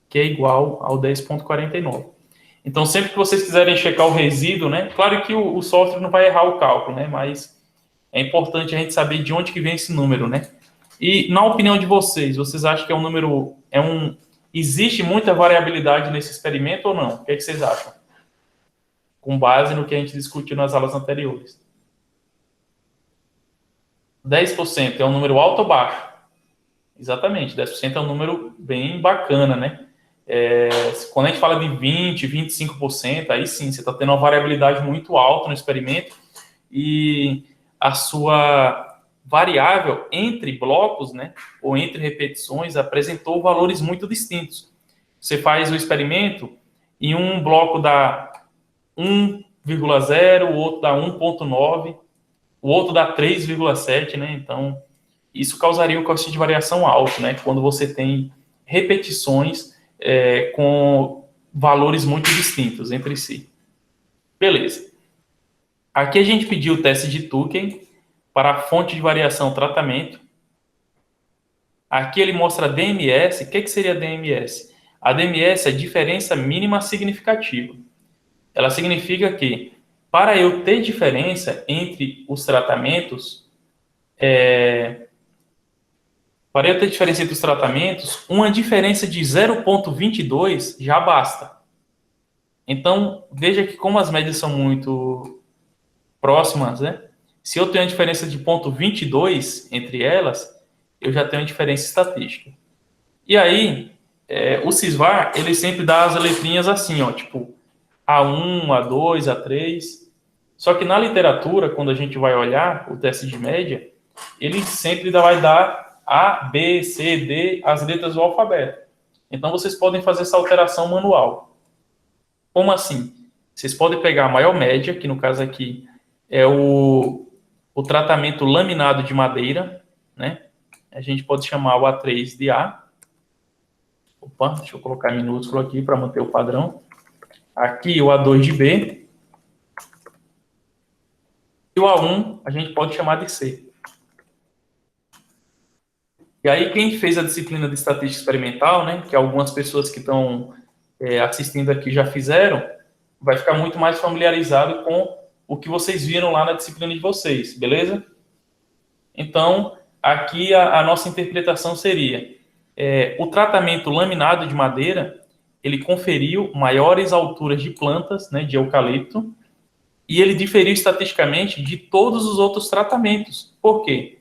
Speaker 1: que é igual ao 10,49. Então, sempre que vocês quiserem checar o resíduo, né? Claro que o software não vai errar o cálculo, né? Mas é importante a gente saber de onde que vem esse número, né? E, na opinião de vocês acham que é um número... Existe muita variabilidade nesse experimento ou não? O que é que vocês acham? Com base no que a gente discutiu nas aulas anteriores. 10% é um número alto ou baixo? Exatamente, 10% é um número bem bacana, né? Quando a gente fala de 20%, 25%, aí sim, você está tendo uma variabilidade muito alta no experimento e a sua variável entre blocos, né, ou entre repetições, apresentou valores muito distintos. Você faz o experimento e um bloco dá 1,0, o outro dá 1,9, o outro dá 3,7, né? Então, isso causaria um coeficiente de variação alto, né? Quando você tem repetições com valores muito distintos entre si. Beleza. Aqui a gente pediu o teste de Turing para a fonte de variação tratamento. Aqui ele mostra a DMS. O que seria a DMS? A DMS é diferença mínima significativa. Ela significa que, para eu ter diferença entre os tratamentos, uma diferença de 0,22 já basta. Então, veja que como as médias são muito próximas, né? Se eu tenho uma diferença de 0,22 entre elas, eu já tenho uma diferença estatística. E aí, o Sysvar, ele sempre dá as letrinhas assim, ó, tipo A1, A2, A3. Só que na literatura, quando a gente vai olhar o teste de média, ele sempre vai dar A, B, C, D, as letras do alfabeto. Então, vocês podem fazer essa alteração manual. Como assim? Vocês podem pegar a maior média, que no caso aqui é o tratamento laminado de madeira, né? A gente pode chamar o A3 de A. Opa, deixa eu colocar minúsculo aqui para manter o padrão. Aqui o A2 de B. E o A1 a gente pode chamar de C. E aí quem fez a disciplina de estatística experimental, né, que algumas pessoas que estão assistindo aqui já fizeram, vai ficar muito mais familiarizado com o que vocês viram lá na disciplina de vocês, beleza? Então, aqui a nossa interpretação seria, o tratamento laminado de madeira, ele conferiu maiores alturas de plantas, né, de eucalipto, e ele diferiu estatisticamente de todos os outros tratamentos. Por quê?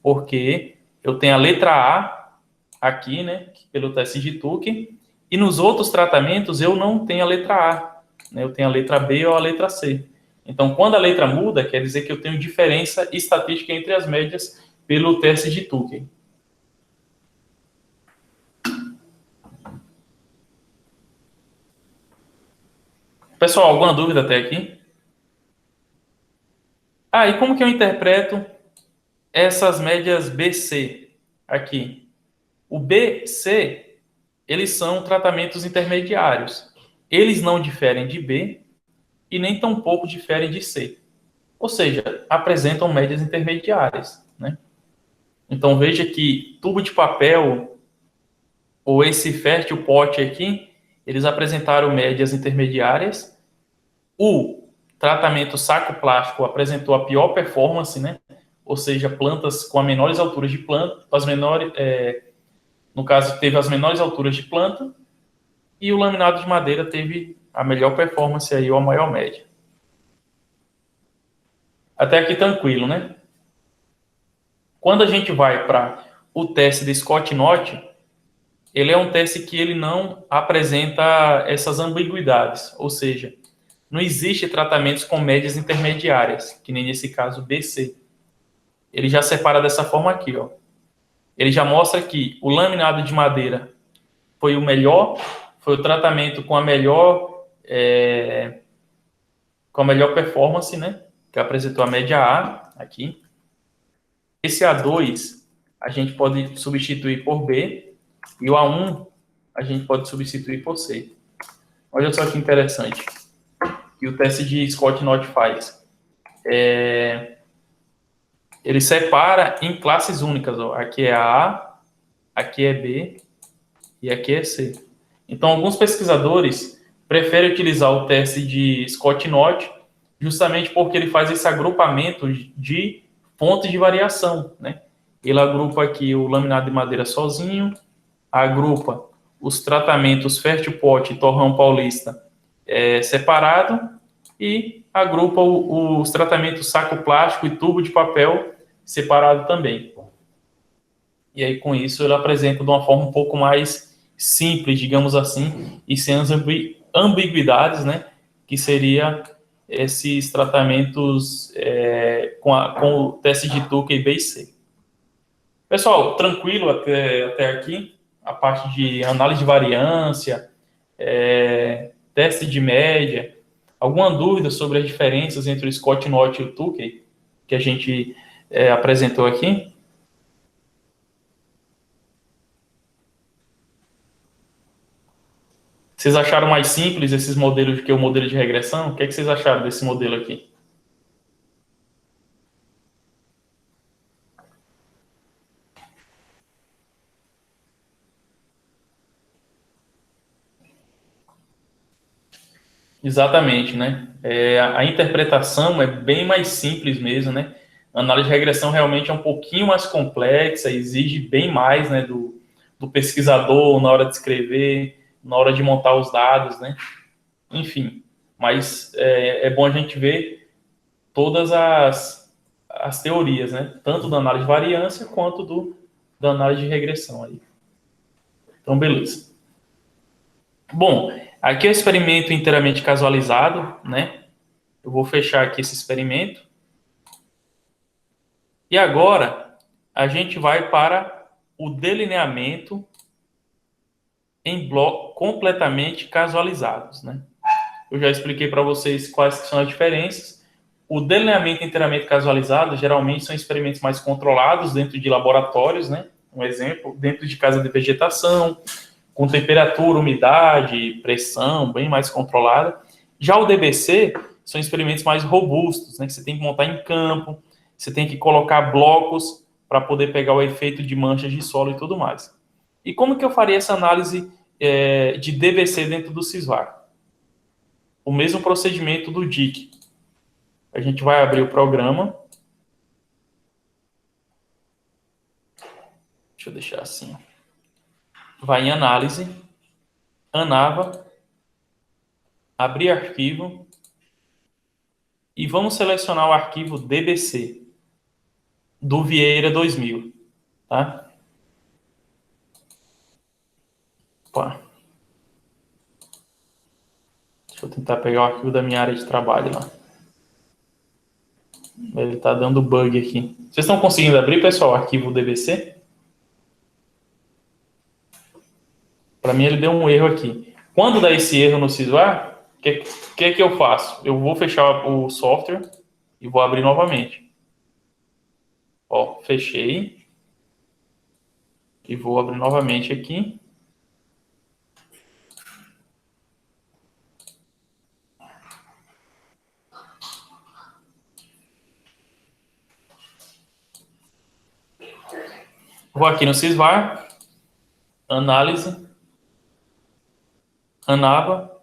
Speaker 1: Porque eu tenho a letra A aqui, né, pelo teste de Tuque, e nos outros tratamentos eu não tenho a letra A, né, eu tenho a letra B ou a letra C. Então, quando a letra muda, quer dizer que eu tenho diferença estatística entre as médias pelo teste de Tuque. Pessoal, alguma dúvida até aqui? E como que eu interpreto essas médias BC aqui? O BC, eles são tratamentos intermediários. Eles não diferem de B e nem tampouco diferem de C. Ou seja, apresentam médias intermediárias, né? Então, veja que tubo de papel ou esse fértil pote aqui, eles apresentaram médias intermediárias. O tratamento saco plástico apresentou a pior performance, né? Ou seja, plantas com as menores alturas de planta, no caso, teve as menores alturas de planta, e o laminado de madeira teve a melhor performance aí, ou a maior média. Até aqui tranquilo, né? Quando a gente vai para o teste de Scott-Knott, ele é um teste que ele não apresenta essas ambiguidades, ou seja, não existe tratamentos com médias intermediárias, que nem nesse caso BC. Ele já separa dessa forma aqui, ó. Ele já mostra que o laminado de madeira foi o melhor, foi o tratamento com a melhor performance, né? Que apresentou a média A aqui. Esse A2 a gente pode substituir por B e o A1 a gente pode substituir por C. Olha só que interessante que o teste de Scott-Knott faz. Ele separa em classes únicas. Ó. Aqui é A, aqui é B e aqui é C. Então, alguns pesquisadores preferem utilizar o teste de Scott-Knott justamente porque ele faz esse agrupamento de fontes de variação, né? Ele agrupa aqui o laminado de madeira sozinho, agrupa os tratamentos fértil pote e torrão paulista separado e agrupa os tratamentos saco plástico e tubo de papel separado também. E aí, com isso, ele apresenta de uma forma um pouco mais simples, digamos assim, e sem as ambiguidades, né? Que seria esses tratamentos com o teste de Tuque B e C. Pessoal, tranquilo até aqui? A parte de análise de variância, teste de média. Alguma dúvida sobre as diferenças entre o Scott-Knott e o Tuque que a gente apresentou aqui? Vocês acharam mais simples esses modelos do que o modelo de regressão? O que vocês acharam desse modelo aqui? Exatamente, né? A interpretação é bem mais simples mesmo, né? A análise de regressão realmente é um pouquinho mais complexa, exige bem mais, né, do pesquisador na hora de escrever, na hora de montar os dados, né? Enfim, mas é bom a gente ver todas as teorias, né? Tanto da análise de variância quanto da análise de regressão aí. Então, beleza. Bom, aqui é o experimento inteiramente casualizado, né? Eu vou fechar aqui esse experimento. E agora, a gente vai para o delineamento em blocos completamente casualizados, né? eu já expliquei para vocês quais que são as diferenças. O delineamento e treinamento casualizado geralmente são experimentos mais controlados dentro de laboratórios, né? Um exemplo, dentro de casa de vegetação, com temperatura, umidade, pressão, bem mais controlada. Já o DBC são experimentos mais robustos, né? Que você tem que montar em campo, você tem que colocar blocos para poder pegar o efeito de manchas de solo e tudo mais. E como que eu faria essa análise de DBC dentro do CISVAR? O mesmo procedimento do DIC. A gente vai abrir o programa. Deixa eu deixar assim. Vai em análise, ANAVA, abrir arquivo e vamos selecionar o arquivo DBC do Vieira 2000, tá? Opa. Deixa eu tentar pegar o arquivo da minha área de trabalho lá. Ele tá dando bug aqui. Vocês estão conseguindo abrir, pessoal, o arquivo DBC? Para mim ele deu um erro aqui. Quando dá esse erro no CISVAR, o que eu faço? Eu vou fechar o software e vou abrir novamente. Ó, fechei. E vou abrir novamente aqui. Vou aqui no CISVAR, análise, ANAVA.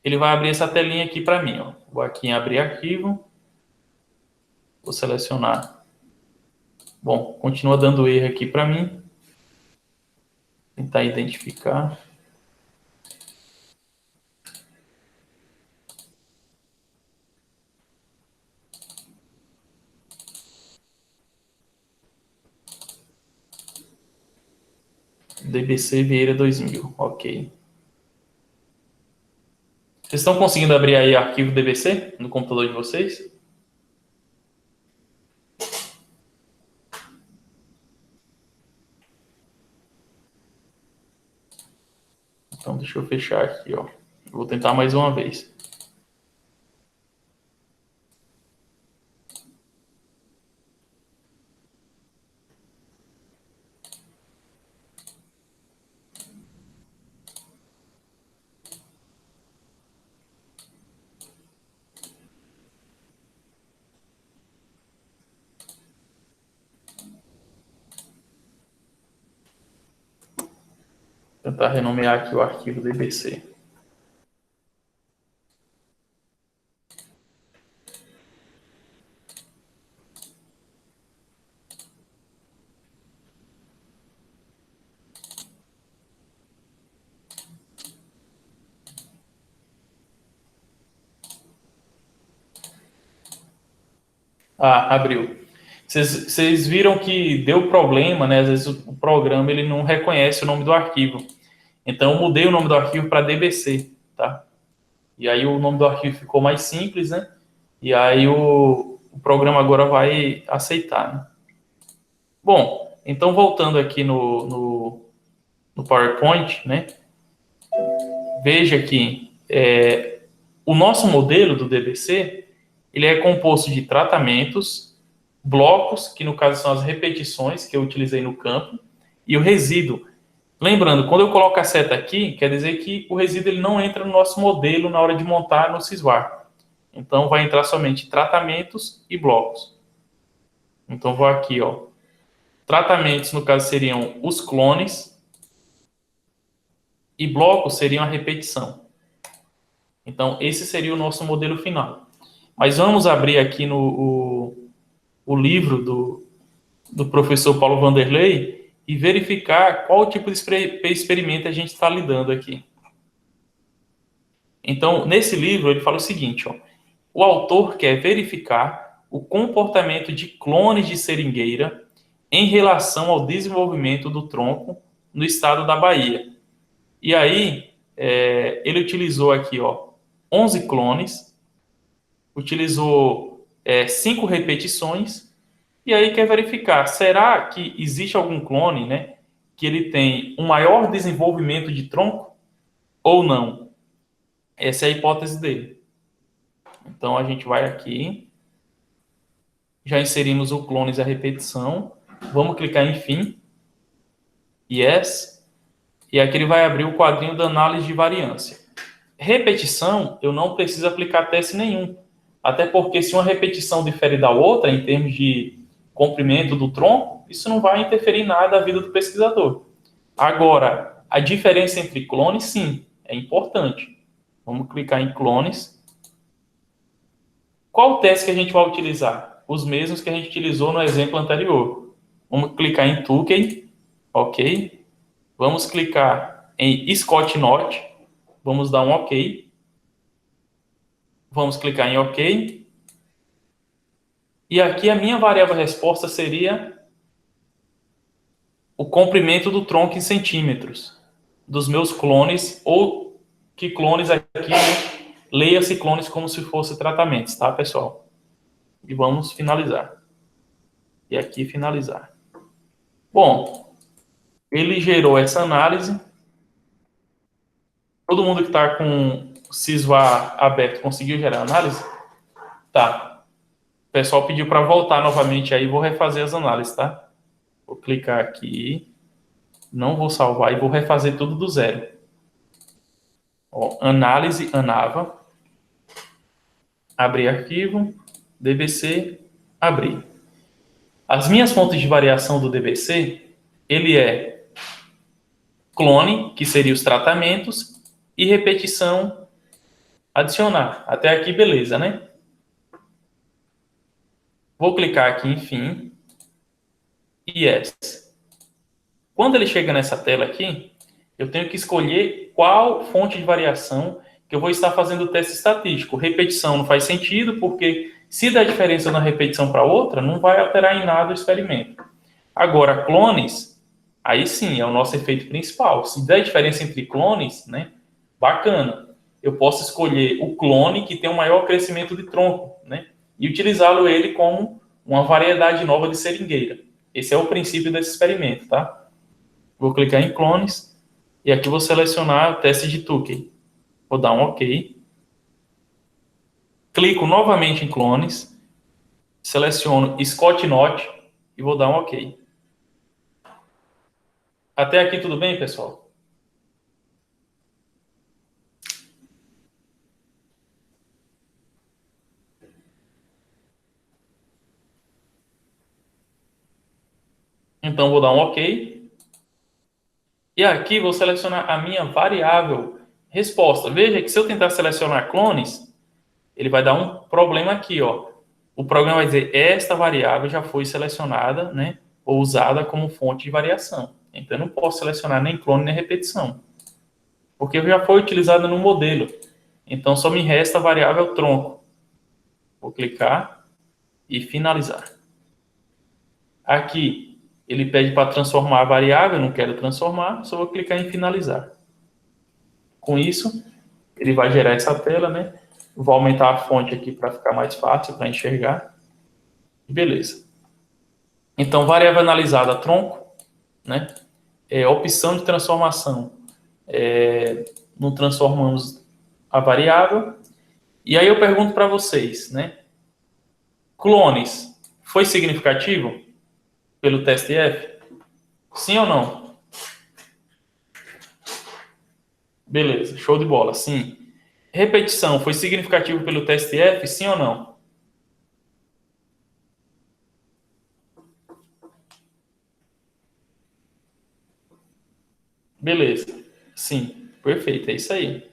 Speaker 1: Ele vai abrir essa telinha aqui para mim, ó. Vou aqui em abrir arquivo. Vou selecionar. Bom, continua dando erro aqui para mim. Tentar identificar. DBC Vieira 2000, ok. Vocês estão conseguindo abrir aí o arquivo DBC no computador de vocês? Então, deixa eu fechar aqui, ó. Vou tentar mais uma vez. Tentar renomear aqui o arquivo DBC. Ah, abriu. Vocês viram que deu problema, né? Às vezes o programa ele não reconhece o nome do arquivo. Então, eu mudei o nome do arquivo para DBC, tá? E aí o nome do arquivo ficou mais simples, né? E aí o programa agora vai aceitar, né? Bom, então voltando aqui no PowerPoint, né? Veja que o nosso modelo do DBC, ele é composto de tratamentos, blocos, que no caso são as repetições que eu utilizei no campo, e o resíduo. Lembrando, quando eu coloco a seta aqui, quer dizer que o resíduo ele não entra no nosso modelo na hora de montar no CISVAR. Então, vai entrar somente tratamentos e blocos. Então, vou aqui, ó. Tratamentos, no caso, seriam os clones, e blocos seriam a repetição. Então, esse seria o nosso modelo final. Mas vamos abrir aqui o livro do professor Paulo Vanderlei e verificar qual tipo de experimento a gente está lidando aqui. Então, nesse livro, ele fala o seguinte, ó, o autor quer verificar o comportamento de clones de seringueira em relação ao desenvolvimento do tronco no estado da Bahia. E aí, ele utilizou aqui, ó, 11 clones, utilizou 5 repetições, e aí quer verificar, será que existe algum clone, né, que ele tem um maior desenvolvimento de tronco ou não? Essa é a hipótese dele. Então, a gente vai aqui. Já inserimos o clones e a repetição. Vamos clicar em fim. Yes. E aqui ele vai abrir o quadrinho da análise de variância. Repetição, eu não preciso aplicar teste nenhum. Até porque se uma repetição difere da outra, em termos de comprimento do tronco, isso não vai interferir em nada na vida do pesquisador. Agora, a diferença entre clones, sim, é importante. Vamos clicar em clones. Qual teste que a gente vai utilizar? Os mesmos que a gente utilizou no exemplo anterior. Vamos clicar em Tukey, ok. Vamos clicar em Scott Knott, vamos dar um ok. Vamos clicar em ok. E aqui a minha variável resposta seria o comprimento do tronco em centímetros dos meus clones, ou que clones aqui, leia-se clones como se fosse tratamentos, tá, pessoal? E vamos finalizar. E aqui finalizar. Bom, ele gerou essa análise. Todo mundo que está com o Sysvar aberto conseguiu gerar a análise? Tá. O pessoal pediu para voltar novamente aí, vou refazer as análises, tá? Vou clicar aqui, não vou salvar e vou refazer tudo do zero. Ó, análise, ANAVA, abrir arquivo, DBC, abrir. As minhas fontes de variação do DBC, ele é clone, que seria os tratamentos, e repetição, adicionar. Até aqui, beleza, né? Vou clicar aqui em fim. Yes. Quando ele chega nessa tela aqui, eu tenho que escolher qual fonte de variação que eu vou estar fazendo o teste estatístico. Repetição não faz sentido, porque se der diferença de uma repetição para outra, não vai alterar em nada o experimento. Agora, clones, aí sim, é o nosso efeito principal. Se der diferença entre clones, né, bacana. Eu posso escolher o clone que tem um maior crescimento de tronco, né, e utilizá-lo ele como uma variedade nova de seringueira. Esse é o princípio desse experimento, tá? Vou clicar em clones e aqui vou selecionar o teste de Tukey. Vou dar um OK. Clico novamente em clones, seleciono Scott Knott e vou dar um OK. Até aqui tudo bem, pessoal? Então vou dar um OK. E aqui vou selecionar a minha variável resposta. Veja que se eu tentar selecionar clones, ele vai dar um problema aqui, ó. O programa vai dizer, esta variável já foi selecionada, né, ou usada como fonte de variação. Então, eu não posso selecionar nem clone, nem repetição, porque já foi utilizada no modelo. Então, só me resta a variável tronco. Vou clicar e finalizar. Aqui, ele pede para transformar a variável, eu não quero transformar, só vou clicar em finalizar. Com isso, ele vai gerar essa tela, né? Vou aumentar a fonte aqui para ficar mais fácil para enxergar. Beleza. Então, variável analisada, tronco, né? Opção de transformação. Não transformamos a variável. E aí eu pergunto para vocês, né? Clones, foi significativo pelo teste F? Sim ou não? Beleza, show de bola, sim. Repetição, foi significativo pelo teste F? Sim ou não? Beleza, sim, perfeito, é isso aí.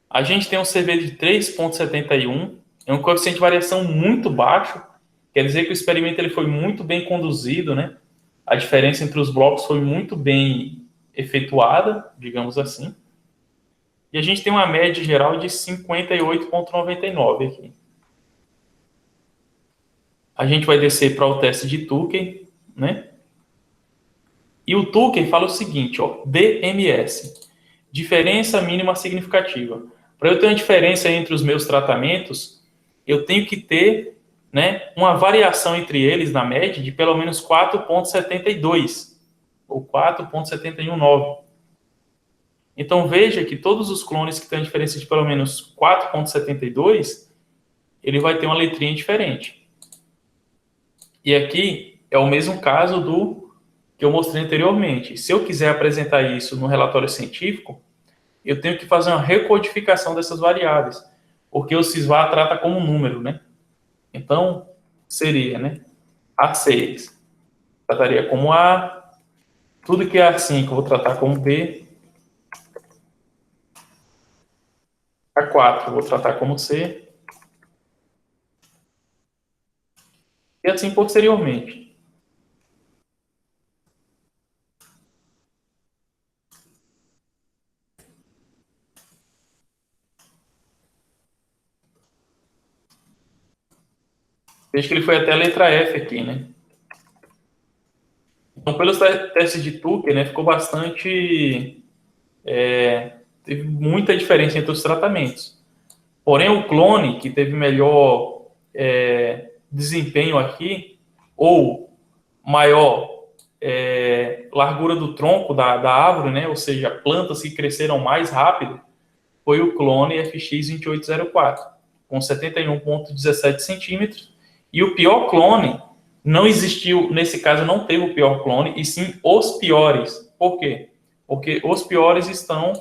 Speaker 1: A gente tem um CV de 3,71, é um coeficiente de variação muito baixo, quer dizer que o experimento ele foi muito bem conduzido, né? A diferença entre os blocos foi muito bem efetuada, digamos assim. E a gente tem uma média geral de 58,99 aqui. A gente vai descer para o teste de Tukey, né? E o Tukey fala o seguinte, ó, DMS, diferença mínima significativa. Para eu ter uma diferença entre os meus tratamentos, eu tenho que ter, né, uma variação entre eles, na média, de pelo menos 4,72, ou 4,719. Então, veja que todos os clones que têm uma diferença de pelo menos 4,72, ele vai ter uma letrinha diferente. E aqui é o mesmo caso do que eu mostrei anteriormente. Se eu quiser apresentar isso no relatório científico, eu tenho que fazer uma recodificação dessas variáveis, porque o SysVar trata como número, né? Então, seria, né? A6, trataria como A, tudo que é A5 eu vou tratar como B, A4 eu vou tratar como C, e assim posteriormente. Veja que ele foi até a letra F aqui, né? Então, pelos testes de Tucker, né, ficou bastante... teve muita diferença entre os tratamentos. Porém, o clone, que teve melhor desempenho aqui, ou maior largura do tronco da árvore, né, ou seja, plantas que cresceram mais rápido, foi o clone FX2804, com 71,17 centímetros. E o pior clone, não existiu, nesse caso não teve o pior clone, e sim os piores. Por quê? Porque os piores estão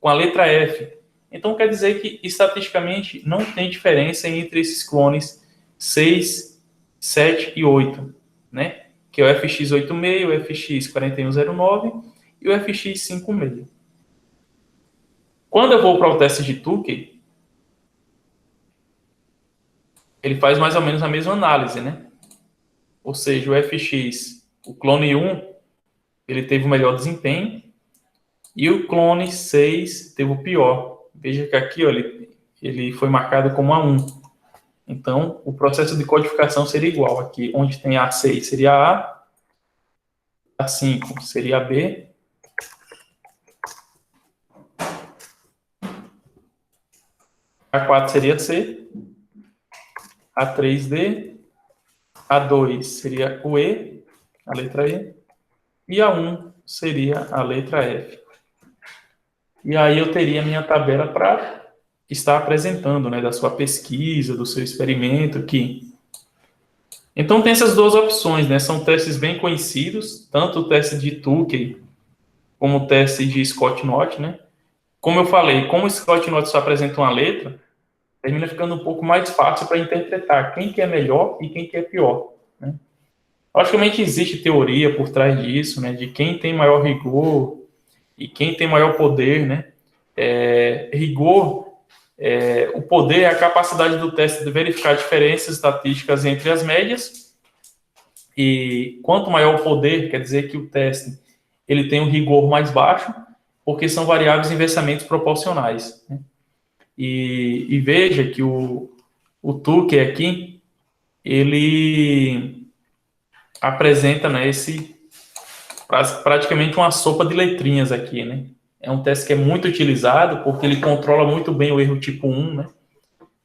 Speaker 1: com a letra F. Então quer dizer que, estatisticamente, não tem diferença entre esses clones 6, 7 e 8, né? Que é o FX86, o FX4109 e o FX56. Quando eu vou para o teste de Tucker, ele faz mais ou menos a mesma análise, né? Ou seja, o FX, o clone 1, ele teve o melhor desempenho, e o clone 6 teve o pior. Veja que aqui, ó, ele foi marcado como A1. Então, o processo de codificação seria igual. Aqui, onde tem A6 seria A, A5 seria B, A4 seria C, A3D, A2 seria o E, a letra E, e A1 seria a letra F. E aí eu teria a minha tabela para estar apresentando, né, da sua pesquisa, do seu experimento aqui. Então tem essas duas opções, né? São testes bem conhecidos, tanto o teste de Tukey como o teste de Scott-Knott, né? Como eu falei, como o Scott-Knott só apresenta uma letra, termina ficando um pouco mais fácil para interpretar quem que é melhor e quem que é pior, né? Logicamente existe teoria por trás disso, né? De quem tem maior rigor e quem tem maior poder, né? Rigor, o poder é a capacidade do teste de verificar diferenças estatísticas entre as médias, e quanto maior o poder, quer dizer que o teste ele tem um rigor mais baixo, porque são variáveis inversamente proporcionais, né? E veja que o Tucker aqui, ele apresenta, né, praticamente uma sopa de letrinhas aqui, né? É um teste que é muito utilizado, porque ele controla muito bem o erro tipo 1, né?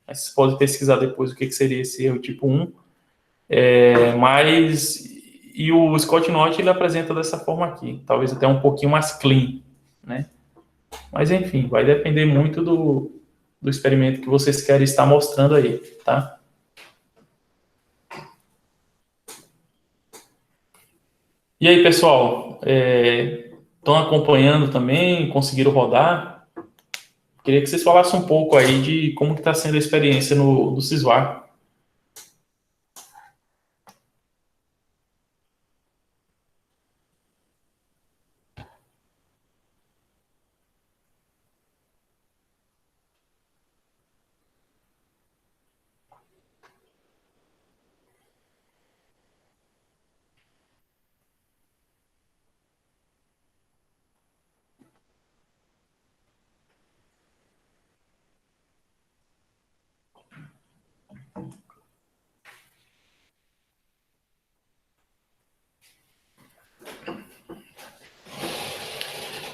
Speaker 1: Você pode pesquisar depois o que seria esse erro tipo 1. E o Scott-Knott, ele apresenta dessa forma aqui, talvez até um pouquinho mais clean, né? Mas, enfim, vai depender muito do experimento que vocês querem estar mostrando aí, tá? E aí, pessoal, estão acompanhando também? Conseguiram rodar? Queria que vocês falassem um pouco aí de como que está sendo a experiência do Sysvar.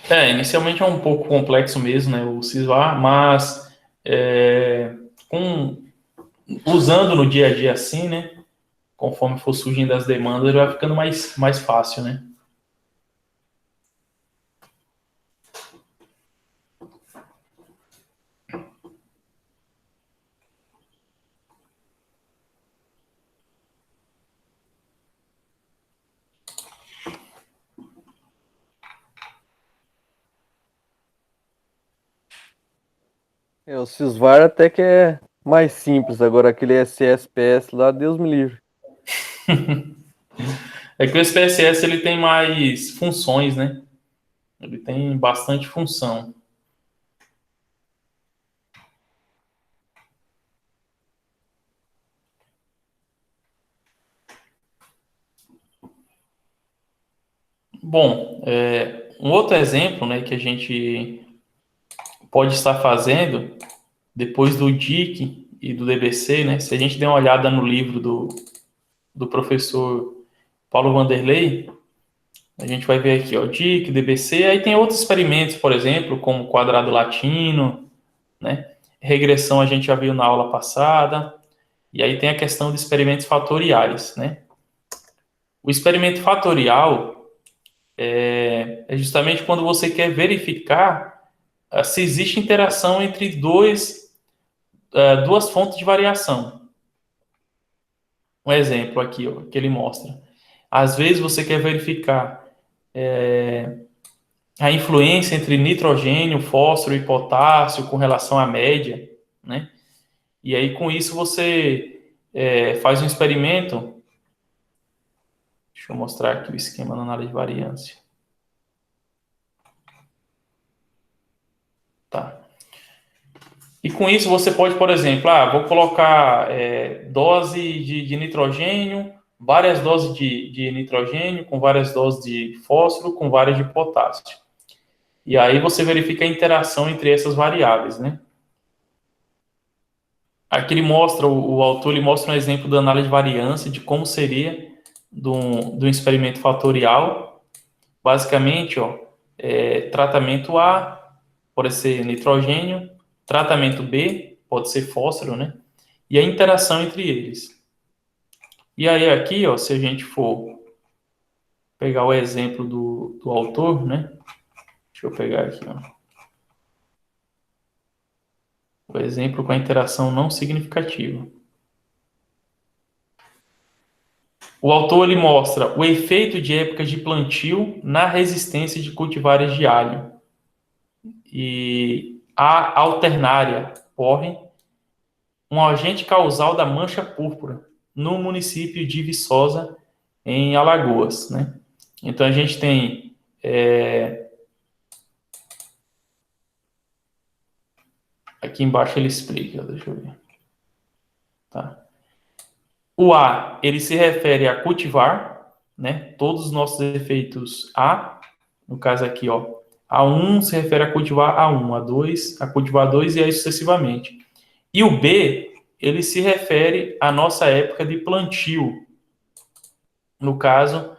Speaker 1: Inicialmente é um pouco complexo mesmo, né, o Sysvar, mas usando no dia a dia assim, né, conforme for surgindo as demandas, ele vai ficando mais fácil, né?
Speaker 2: O Sysvar até que é mais simples, agora aquele SSPS lá, Deus me livre.
Speaker 1: É que o SPSS ele tem mais funções, né? Ele tem bastante função. Bom, um outro exemplo, né, que a gente pode estar fazendo depois do DIC e do DBC, né? Se a gente der uma olhada no livro do professor Paulo Vanderlei, a gente vai ver aqui, ó, DIC, DBC, aí tem outros experimentos, por exemplo, como quadrado latino, né? Regressão a gente já viu na aula passada, e aí tem a questão de experimentos fatoriais, né? O experimento fatorial é justamente quando você quer verificar se existe interação entre duas fontes de variação. Um exemplo aqui, ó, que ele mostra. Às vezes você quer verificar a influência entre nitrogênio, fósforo e potássio com relação à média, né? E aí com isso você faz um experimento. Deixa eu mostrar aqui o esquema na análise de variância. Tá. E com isso você pode, por exemplo, vou colocar dose de nitrogênio, várias doses de nitrogênio, com várias doses de fósforo, com várias de potássio. E aí você verifica a interação entre essas variáveis, né? Aqui ele mostra, o autor ele mostra um exemplo da análise de variância, de como seria de um experimento fatorial. Basicamente, ó, tratamento A pode ser nitrogênio, tratamento B pode ser fósforo, né? E a interação entre eles. E aí aqui, ó, se a gente for pegar o exemplo do autor, né? Deixa eu pegar aqui, ó. O exemplo com a interação não significativa. O autor ele mostra o efeito de épocas de plantio na resistência de cultivares de alho. E a alternária corre um agente causal da mancha púrpura no município de Viçosa, em Alagoas, né? Então a gente tem aqui embaixo ele explica, deixa eu ver. Tá. O A, ele se refere a cultivar, né? Todos os nossos efeitos A, no caso aqui, ó, A1 se refere a cultivar A1, A2, a cultivar 2 e aí sucessivamente. E o B, ele se refere à nossa época de plantio. No caso,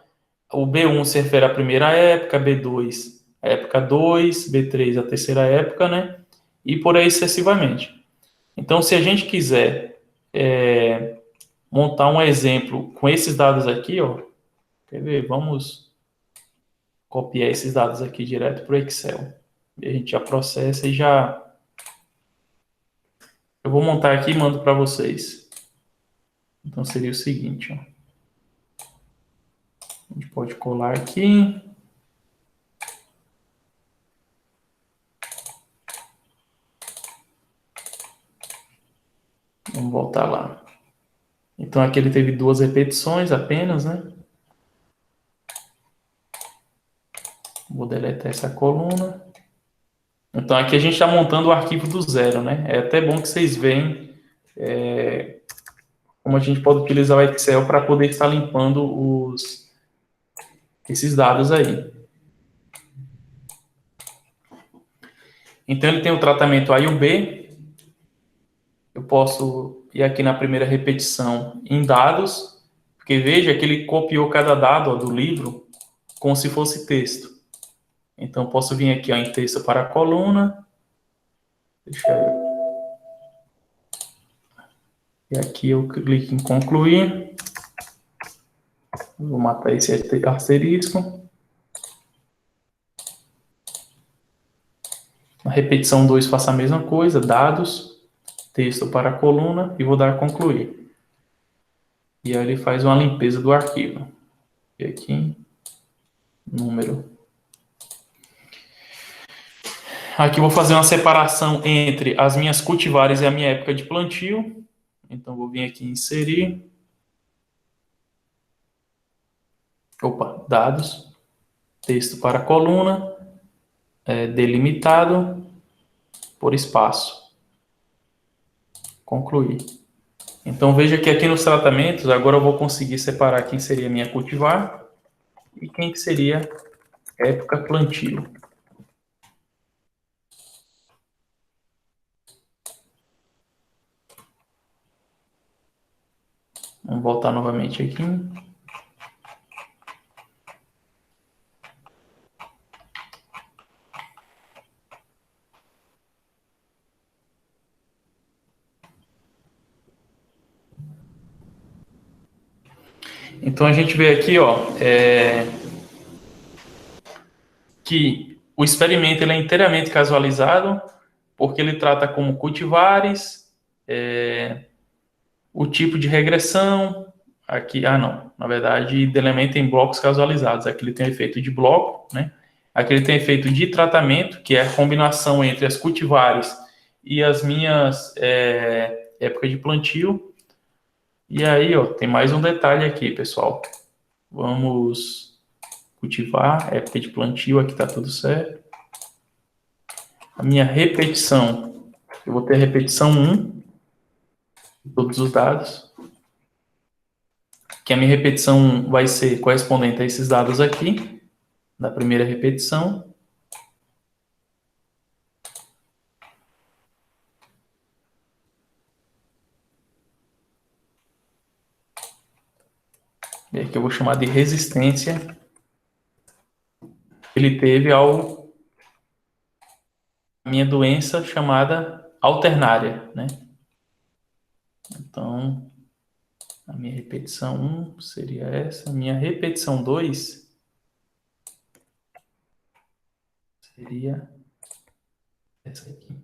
Speaker 1: o B1 se refere à primeira época, B2 a época 2, B3 a terceira época, né? E por aí sucessivamente. Então, se a gente quiser montar um exemplo com esses dados aqui, ó, quer ver? Vamos copiar esses dados aqui direto para o Excel. E a gente já processa e já... Eu vou montar aqui e mando para vocês. Então, seria o seguinte, ó. A gente pode colar aqui. Vamos voltar lá. Então, aqui ele teve 2 repetições apenas, né? Vou deletar essa coluna. Então, aqui a gente está montando o arquivo do zero, né? É até bom que vocês veem como a gente pode utilizar o Excel para poder estar limpando esses dados aí. Então, ele tem o tratamento A e o B. Eu posso ir aqui na primeira repetição em dados, porque veja que ele copiou cada dado do livro como se fosse texto. Então, posso vir aqui em texto para a coluna. Deixa eu... E aqui eu clico em concluir. Vou matar esse asterisco. Na repetição 2, faço a mesma coisa. Dados, texto para a coluna e vou dar concluir. E aí ele faz uma limpeza do arquivo. E aqui, número. Aqui eu vou fazer uma separação entre as minhas cultivares e a minha época de plantio. Então, vou vir aqui em inserir. Opa, dados. Texto para coluna. Delimitado por espaço. Concluir. Então, veja que aqui nos tratamentos, agora eu vou conseguir separar quem seria minha cultivar e quem que seria época plantio. Vamos voltar novamente aqui. Então, a gente vê aqui, ó, que o experimento ele é inteiramente casualizado, porque ele trata como cultivares, o tipo de regressão, aqui, não, na verdade, delimita em blocos casualizados, aqui ele tem efeito de bloco, né? Aqui ele tem efeito de tratamento, que é a combinação entre as cultivares e as minhas épocas de plantio. E aí, ó, tem mais um detalhe aqui, pessoal. Vamos cultivar, época de plantio, aqui tá tudo certo. A minha repetição, eu vou ter a repetição 1, todos os dados. Que a minha repetição 1 vai ser correspondente a esses dados aqui, da primeira repetição. E aqui eu vou chamar de resistência que ele teve ao minha doença chamada alternária, né? Então, a minha repetição 1 seria essa. A minha repetição 2 seria essa aqui.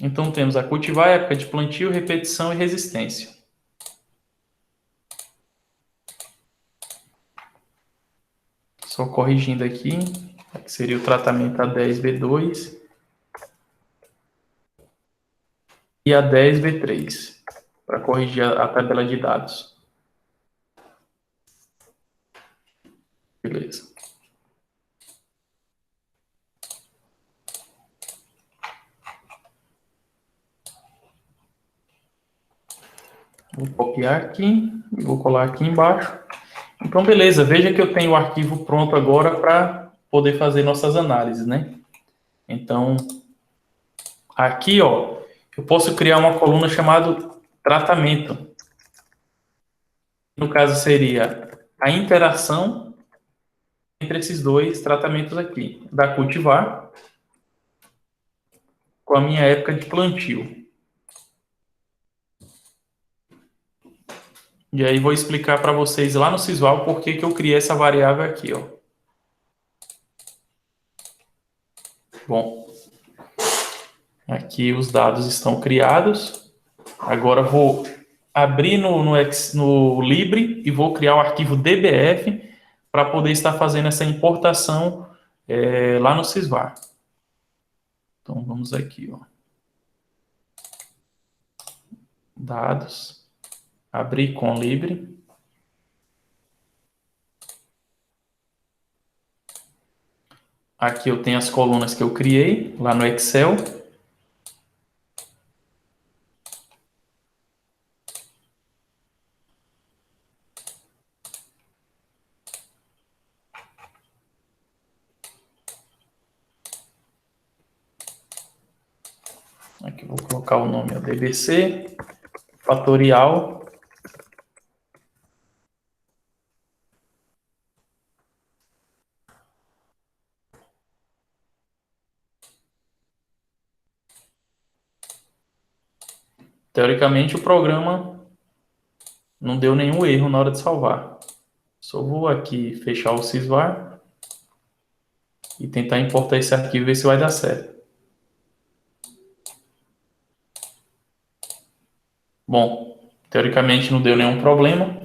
Speaker 1: Então, temos a cultivar, época de plantio, repetição e resistência. Só corrigindo aqui, que seria o tratamento A10B2 e A10B3, para corrigir a tabela de dados. Beleza. Vou copiar aqui e vou colar aqui embaixo. Então, beleza. Veja que eu tenho o arquivo pronto agora para poder fazer nossas análises, né? Então, aqui, ó, eu posso criar uma coluna chamada tratamento. No caso, seria a interação entre esses dois tratamentos aqui, da cultivar com a minha época de plantio. E aí vou explicar para vocês lá no Sysval por que eu criei essa variável aqui, ó. Bom, aqui os dados estão criados. Agora vou abrir no Libre e vou criar o arquivo DBF para poder estar fazendo essa importação lá no Sysvar. Então vamos aqui, ó. Dados, abrir com Libre. Aqui eu tenho as colunas que eu criei lá no Excel. Aqui eu vou colocar o nome DBC, fatorial. Teoricamente, o programa não deu nenhum erro na hora de salvar. Só vou aqui fechar o Sysvar. e tentar importar esse arquivo e ver se vai dar certo. Bom, teoricamente não deu nenhum problema.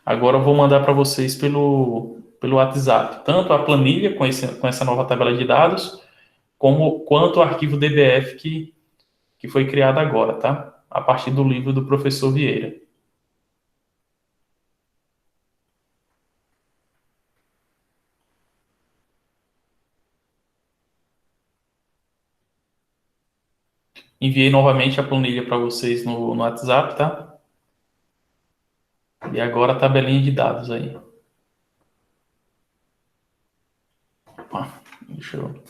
Speaker 1: Agora eu vou mandar para vocês pelo WhatsApp, tanto a planilha com essa nova tabela de dados, quanto o arquivo DBF que foi criado agora, tá? A partir do livro do professor Vieira. Enviei novamente a planilha para vocês no WhatsApp, tá? E agora a tabelinha de dados aí. Opa, deixa eu...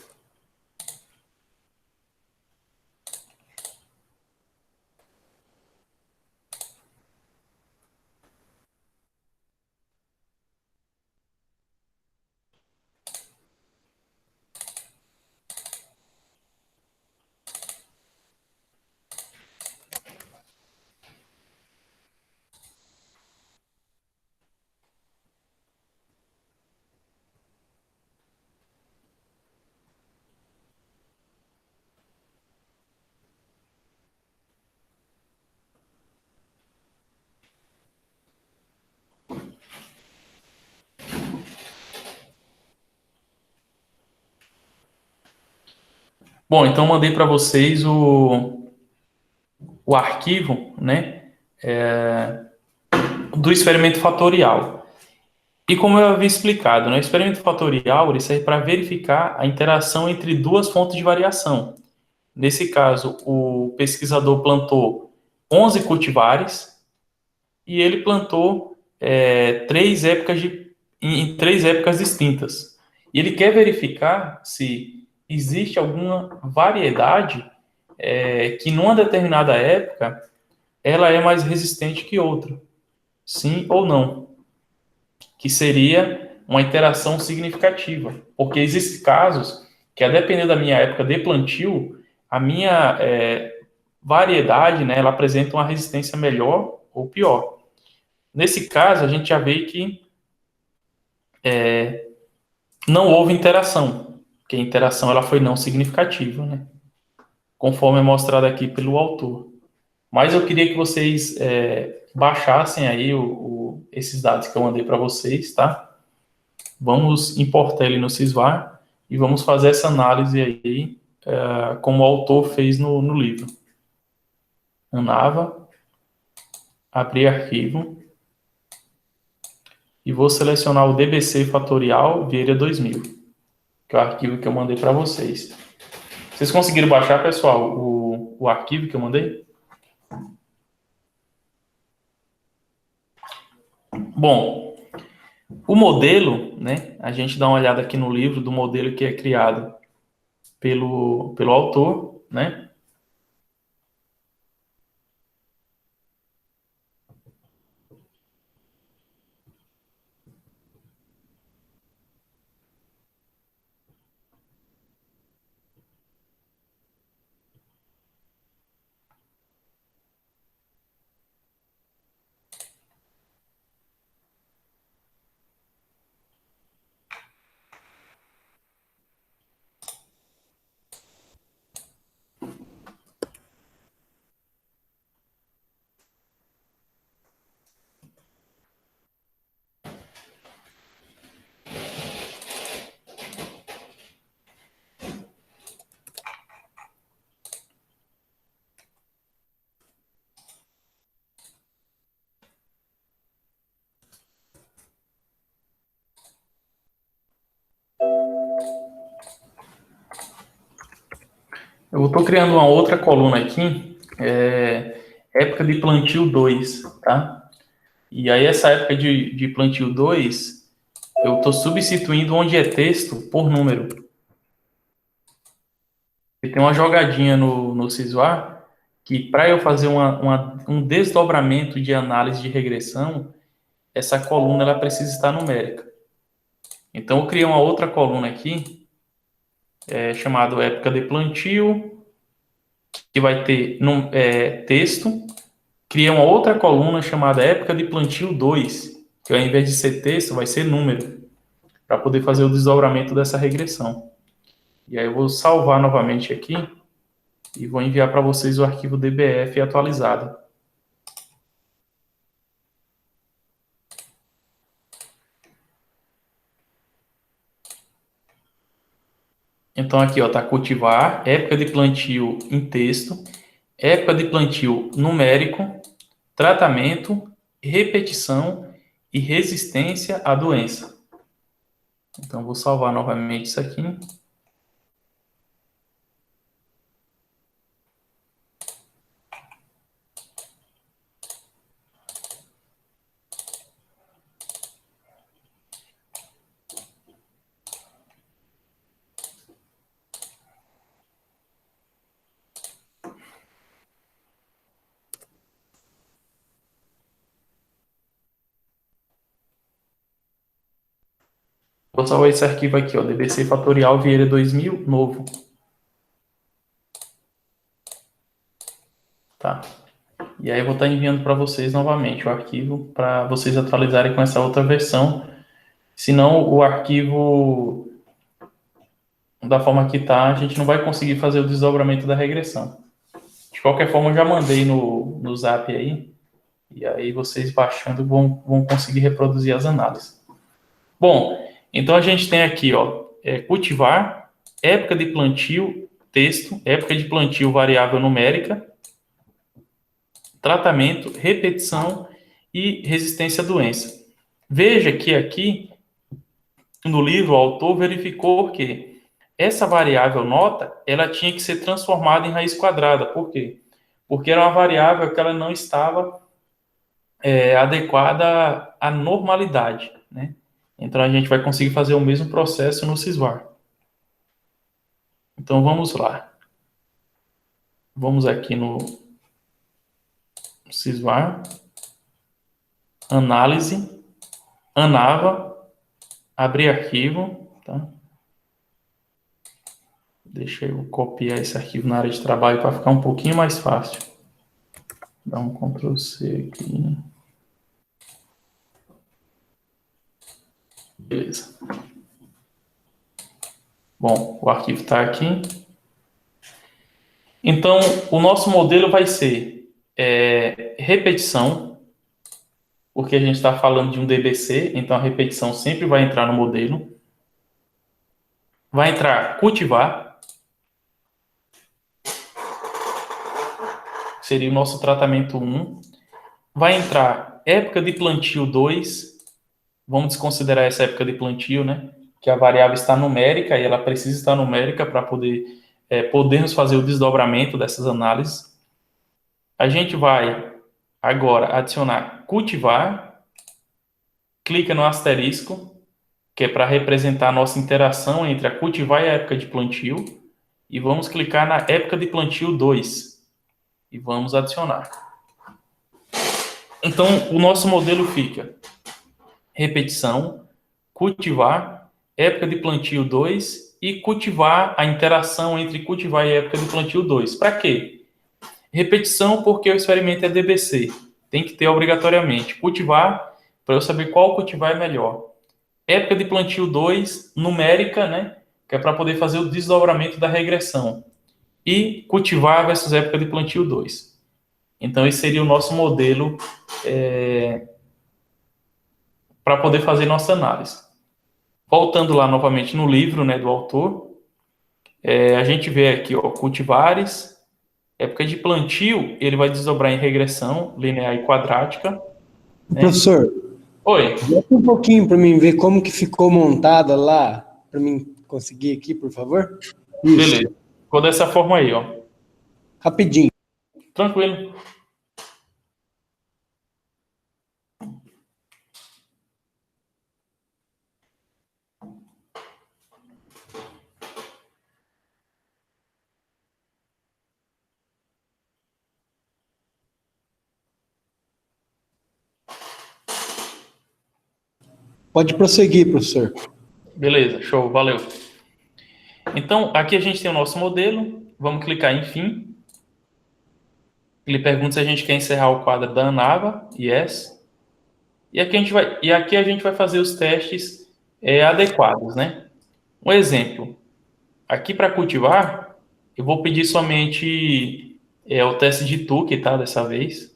Speaker 1: Bom, então mandei para vocês o arquivo, né, do experimento fatorial. E como eu havia explicado, né, o experimento fatorial ele serve para verificar a interação entre duas fontes de variação. Nesse caso, o pesquisador plantou 11 cultivares e ele plantou em 3 épocas distintas. E ele quer verificar se existe alguma variedade que numa determinada época ela é mais resistente que outra, sim ou não, que seria uma interação significativa, porque existem casos que, a depender da minha época de plantio, a minha variedade, né, ela apresenta uma resistência melhor ou pior. Nesse caso, a gente já vê que não houve interação, porque a interação ela foi não significativa, né, conforme é mostrado aqui pelo autor. Mas eu queria que vocês baixassem aí esses dados que eu mandei para vocês, tá? Vamos importar ele no Sysvar e vamos fazer essa análise aí, como o autor fez no livro. Anava, abrir arquivo, e vou selecionar o DBC fatorial Vieira 2000, que é o arquivo que eu mandei para vocês. Vocês conseguiram baixar, pessoal, o arquivo que eu mandei? Bom, o modelo, né, a gente dá uma olhada aqui no livro do modelo que é criado pelo autor, né? Eu estou criando uma outra coluna aqui, época de plantio 2, tá? E aí essa época de plantio 2, eu estou substituindo onde é texto por número. E tem uma jogadinha no Sysvar que, para eu fazer um desdobramento de análise de regressão, essa coluna ela precisa estar numérica. Então eu criei uma outra coluna aqui, chamada época de plantio, que vai ter texto. Criei uma outra coluna chamada época de plantio 2, que ao invés de ser texto, vai ser número, para poder fazer o desdobramento dessa regressão. E aí eu vou salvar novamente aqui e vou enviar para vocês o arquivo DBF atualizado. Então aqui, ó, tá cultivar, época de plantio em texto, época de plantio numérico, tratamento, repetição e resistência à doença. Então vou salvar novamente isso aqui. Vou salvar esse arquivo aqui, ó, DBC Fatorial Vieira 2000, novo. Tá. E aí eu vou estar enviando para vocês novamente o arquivo para vocês atualizarem com essa outra versão. Senão o arquivo, da forma que está, a gente não vai conseguir fazer o desdobramento da regressão. De qualquer forma, eu já mandei no Zap aí. E aí vocês baixando vão conseguir reproduzir as análises. Bom, então a gente tem aqui, ó, cultivar, época de plantio, texto, época de plantio variável numérica, tratamento, repetição e resistência à doença. Veja que aqui, no livro, o autor verificou que essa variável nota, ela tinha que ser transformada em raiz quadrada. Por quê? Porque era uma variável que ela não estava adequada à normalidade, né? Então, a gente vai conseguir fazer o mesmo processo no Sysvar. Então, vamos lá. Vamos aqui no Sysvar, análise, Anava, abrir arquivo, tá? Deixa eu copiar esse arquivo na área de trabalho para ficar um pouquinho mais fácil. Dá um Ctrl C aqui. Beleza. Bom, o arquivo está aqui. Então, o nosso modelo vai ser repetição, porque a gente está falando de um DBC, então a repetição sempre vai entrar no modelo. Vai entrar cultivar, seria o nosso tratamento 1. Vai entrar época de plantio 2. Vamos desconsiderar essa época de plantio, né? Que a variável está numérica e ela precisa estar numérica para podermos fazer o desdobramento dessas análises. A gente vai agora adicionar cultivar, clica no asterisco, que é para representar a nossa interação entre a cultivar e a época de plantio, e vamos clicar na época de plantio 2 e vamos adicionar. Então, o nosso modelo fica repetição, cultivar, época de plantio 2 e cultivar a interação entre cultivar e época de plantio 2. Para quê? Repetição porque o experimento é DBC. Tem que ter obrigatoriamente. Cultivar, para eu saber qual cultivar é melhor. Época de plantio 2, numérica, né? Que é para poder fazer o desdobramento da regressão. E cultivar versus época de plantio 2. Então, esse seria o nosso modelo para poder fazer nossa análise. Voltando lá novamente no livro, né, do autor, a gente vê aqui, ó, cultivares, época de plantio, ele vai desdobrar em regressão linear e quadrática. Né?
Speaker 3: Professor,
Speaker 1: oi.
Speaker 3: volta um pouquinho para mim ver como que ficou montada lá, para mim conseguir aqui, por favor. Isso.
Speaker 1: Beleza. Ficou dessa forma aí, ó.
Speaker 3: Rapidinho.
Speaker 1: Tranquilo.
Speaker 3: Pode prosseguir, professor.
Speaker 1: Beleza, show, valeu. Então, aqui a gente tem o nosso modelo. Vamos clicar em fim. Ele pergunta se a gente quer encerrar o quadro da Anava. Yes. E aqui a gente vai fazer os testes adequados, né? Um exemplo. Aqui para cultivar, eu vou pedir somente o teste de Tuque, tá? Dessa vez.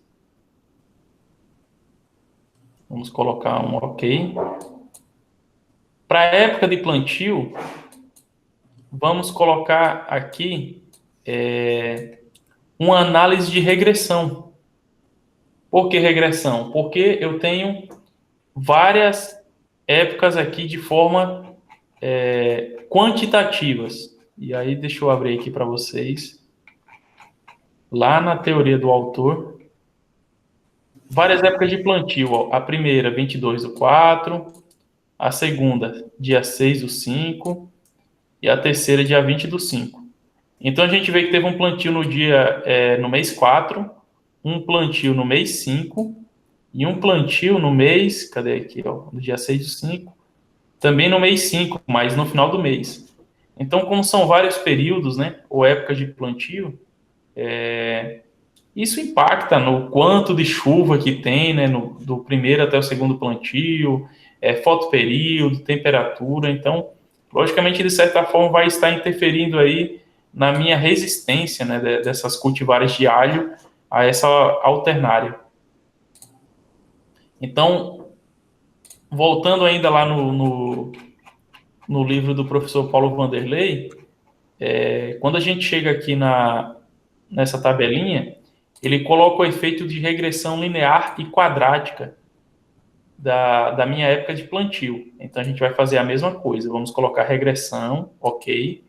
Speaker 1: Vamos colocar um OK. Para a época de plantio, vamos colocar aqui uma análise de regressão. Por que regressão? Porque eu tenho várias épocas aqui de forma quantitativas. E aí, deixa eu abrir aqui para vocês. Lá na teoria do autor, várias épocas de plantio. Ó. A primeira, 22/4. A segunda, dia 6/5. E a terceira, dia 20/5. Então, a gente vê que teve um plantio no mês 4, um plantio no mês 5 e um plantio no mês, cadê aqui, ó, no dia 6/5, também no mês 5, mas no final do mês. Então, como são vários períodos, né, ou épocas de plantio, isso impacta no quanto de chuva que tem, né, do primeiro até o segundo plantio, fotoperíodo, temperatura. Então, logicamente, de certa forma, vai estar interferindo aí na minha resistência, né, dessas cultivares de alho a essa alternária. Então, voltando ainda lá no livro do professor Paulo Vanderlei, quando a gente chega aqui nessa tabelinha, ele coloca o efeito de regressão linear e quadrática da minha época de plantio. Então, a gente vai fazer a mesma coisa. Vamos colocar regressão, OK.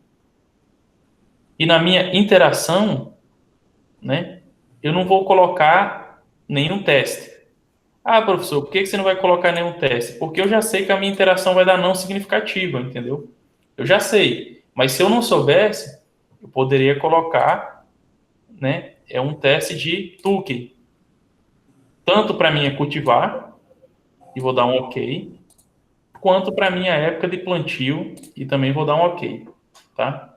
Speaker 1: E na minha interação, né, eu não vou colocar nenhum teste. Ah, professor, por que você não vai colocar nenhum teste? Porque eu já sei que a minha interação vai dar não significativa, entendeu? Eu já sei. Mas se eu não soubesse, eu poderia colocar, né, um teste de Tukey. Tanto para mim cultivar, e vou dar um OK, quanto para minha época de plantio, e também vou dar um OK, tá?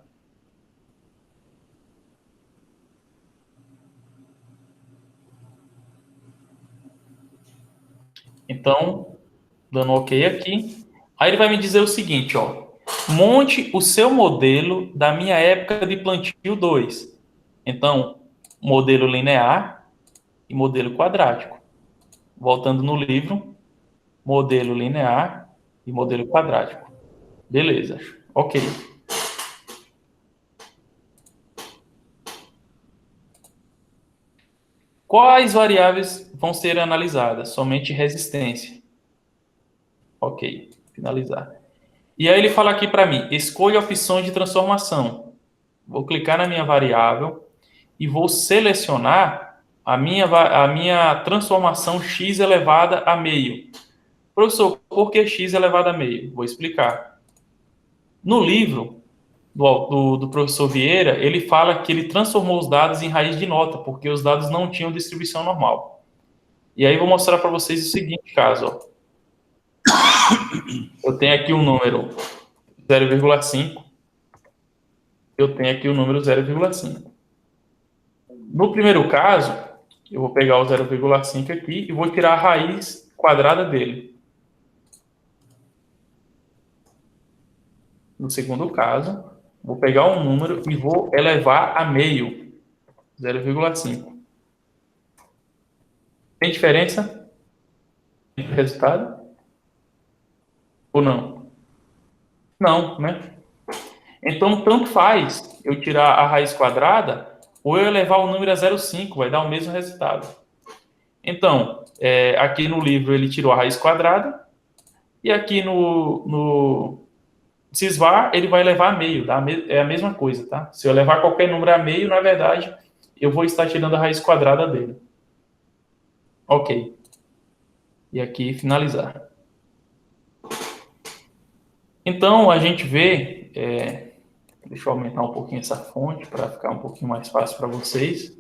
Speaker 1: Então, dando OK aqui. Aí ele vai me dizer o seguinte, ó. Monte o seu modelo da minha época de plantio 2. Então, modelo linear e modelo quadrático. Voltando no livro, modelo linear e modelo quadrático. Beleza, OK. Quais variáveis vão ser analisadas? Somente resistência. OK, finalizar. E aí ele fala aqui para mim, escolha opções de transformação. Vou clicar na minha variável e vou selecionar a minha transformação x elevada a meio. Professor, por que x elevado a meio? Vou explicar. No livro do professor Vieira, ele fala que ele transformou os dados em raiz de nota, porque os dados não tinham distribuição normal. E aí vou mostrar para vocês o seguinte caso. Ó. Eu tenho aqui um número 0,5. Eu tenho aqui o número 0,5. No primeiro caso, eu vou pegar o 0,5 aqui e vou tirar a raiz quadrada dele. No segundo caso, vou pegar um número e vou elevar a meio, 0,5. Tem diferença entre o resultado? Ou não? Não, né? Então, tanto faz eu tirar a raiz quadrada ou eu elevar o número a 0,5, vai dar o mesmo resultado. Então, aqui no livro ele tirou a raiz quadrada e aqui no Cisvar ele vai levar a meio, tá? É a mesma coisa, tá? Se eu levar qualquer número a meio, na verdade, eu vou estar tirando a raiz quadrada dele. OK. E aqui finalizar. Então, a gente vê... deixa eu aumentar um pouquinho essa fonte para ficar um pouquinho mais fácil para vocês.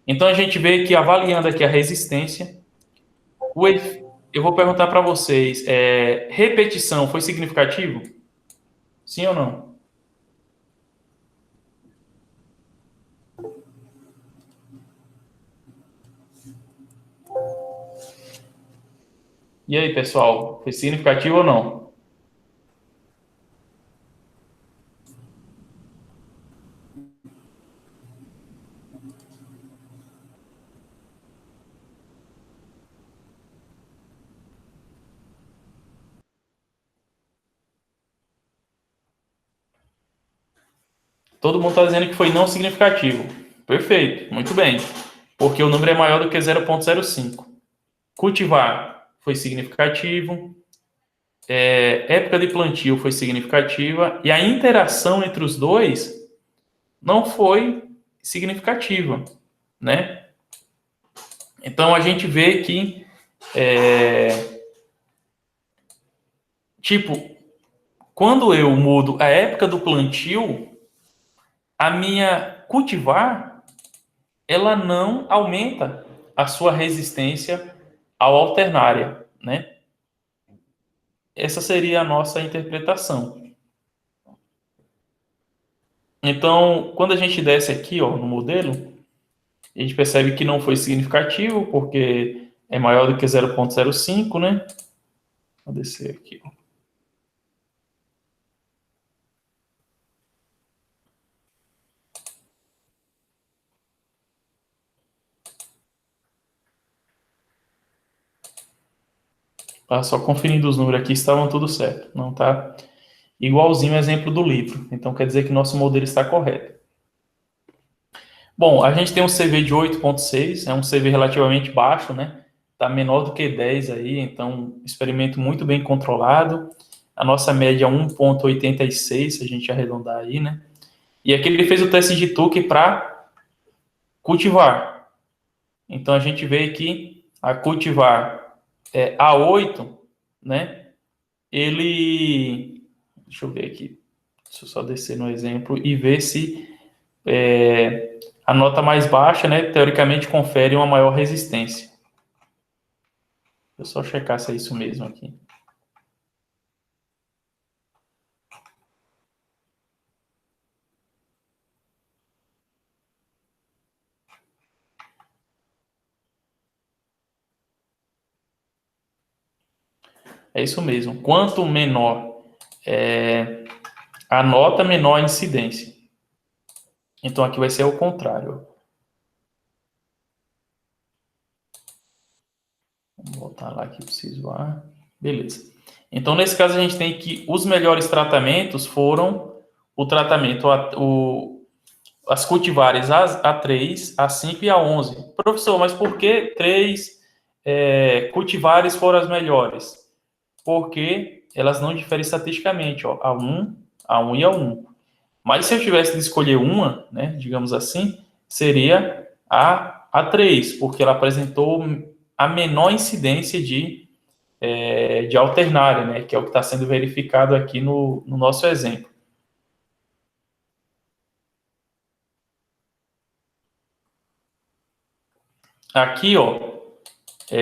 Speaker 1: Então, a gente vê que avaliando aqui a resistência, eu vou perguntar para vocês, repetição foi significativo? Sim ou não? E aí, pessoal, foi significativo ou não? Todo mundo está dizendo que foi não significativo. Perfeito, muito bem. Porque o número é maior do que 0,05. Cultivar foi significativo. Época de plantio foi significativa. E a interação entre os dois não foi significativa, né? Então, a gente vê que, quando eu mudo a época do plantio, a minha cultivar, ela não aumenta a sua resistência ao alternária, né? Essa seria a nossa interpretação. Então, quando a gente desce aqui, ó, no modelo, a gente percebe que não foi significativo, porque é maior do que 0,05, né? Vou descer aqui, ó. Tá? Só conferindo os números aqui, estavam tudo certo. Não tá igualzinho o exemplo do livro. Então, quer dizer que nosso modelo está correto. Bom, a gente tem um CV de 8,6, é um CV relativamente baixo, né? Está menor do que 10 aí, então, experimento muito bem controlado. A nossa média é 1,86, se a gente arredondar aí, né? E aqui ele fez o teste de Tuque para cultivar. Então, a gente vê que a cultivar A8, né? Ele... Deixa eu ver aqui. Deixa eu só descer no exemplo e ver se a nota mais baixa, né, teoricamente confere uma maior resistência. Deixa eu só checar se é isso mesmo aqui. É isso mesmo. Quanto menor a nota, menor a incidência. Então aqui vai ser o contrário. Vamos voltar lá aqui para o CISVAR. Beleza. Então, nesse caso, a gente tem que os melhores tratamentos foram o tratamento, as cultivares A3, A5 e A11. Professor, mas por que 3 cultivares foram as melhores? Porque elas não diferem estatisticamente, ó, A1 e A1. Mas se eu tivesse de escolher uma, né, digamos assim, seria a A3, porque ela apresentou a menor incidência de alternária, né, que é o que está sendo verificado aqui no nosso exemplo. Aqui, ó,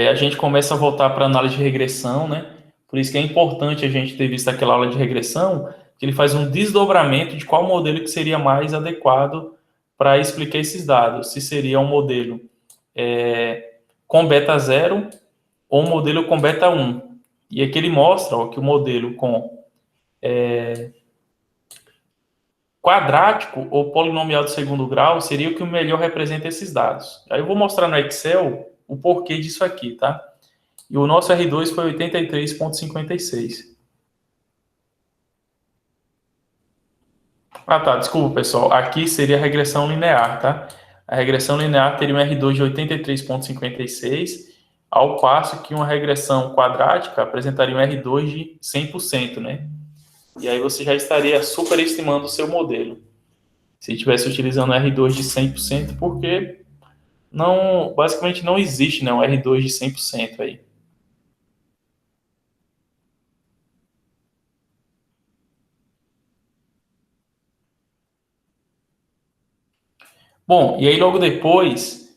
Speaker 1: a gente começa a voltar para a análise de regressão, né? Por isso que é importante a gente ter visto aquela aula de regressão, que ele faz um desdobramento de qual modelo que seria mais adequado para explicar esses dados. Se seria um modelo com beta 0 ou um modelo com beta 1. E aqui ele mostra, ó, que o modelo com quadrático ou polinomial de segundo grau seria o que melhor representa esses dados. Aí eu vou mostrar no Excel o porquê disso aqui, tá? E o nosso R2 foi 83,56. Ah, tá, desculpa, pessoal. Aqui seria a regressão linear, tá? A regressão linear teria um R2 de 83,56, ao passo que uma regressão quadrática apresentaria um R2 de 100%, né? E aí você já estaria superestimando o seu modelo. Se estivesse utilizando R2 de 100%, porque basicamente não existe, né, um R2 de 100% aí. Bom, e aí logo depois,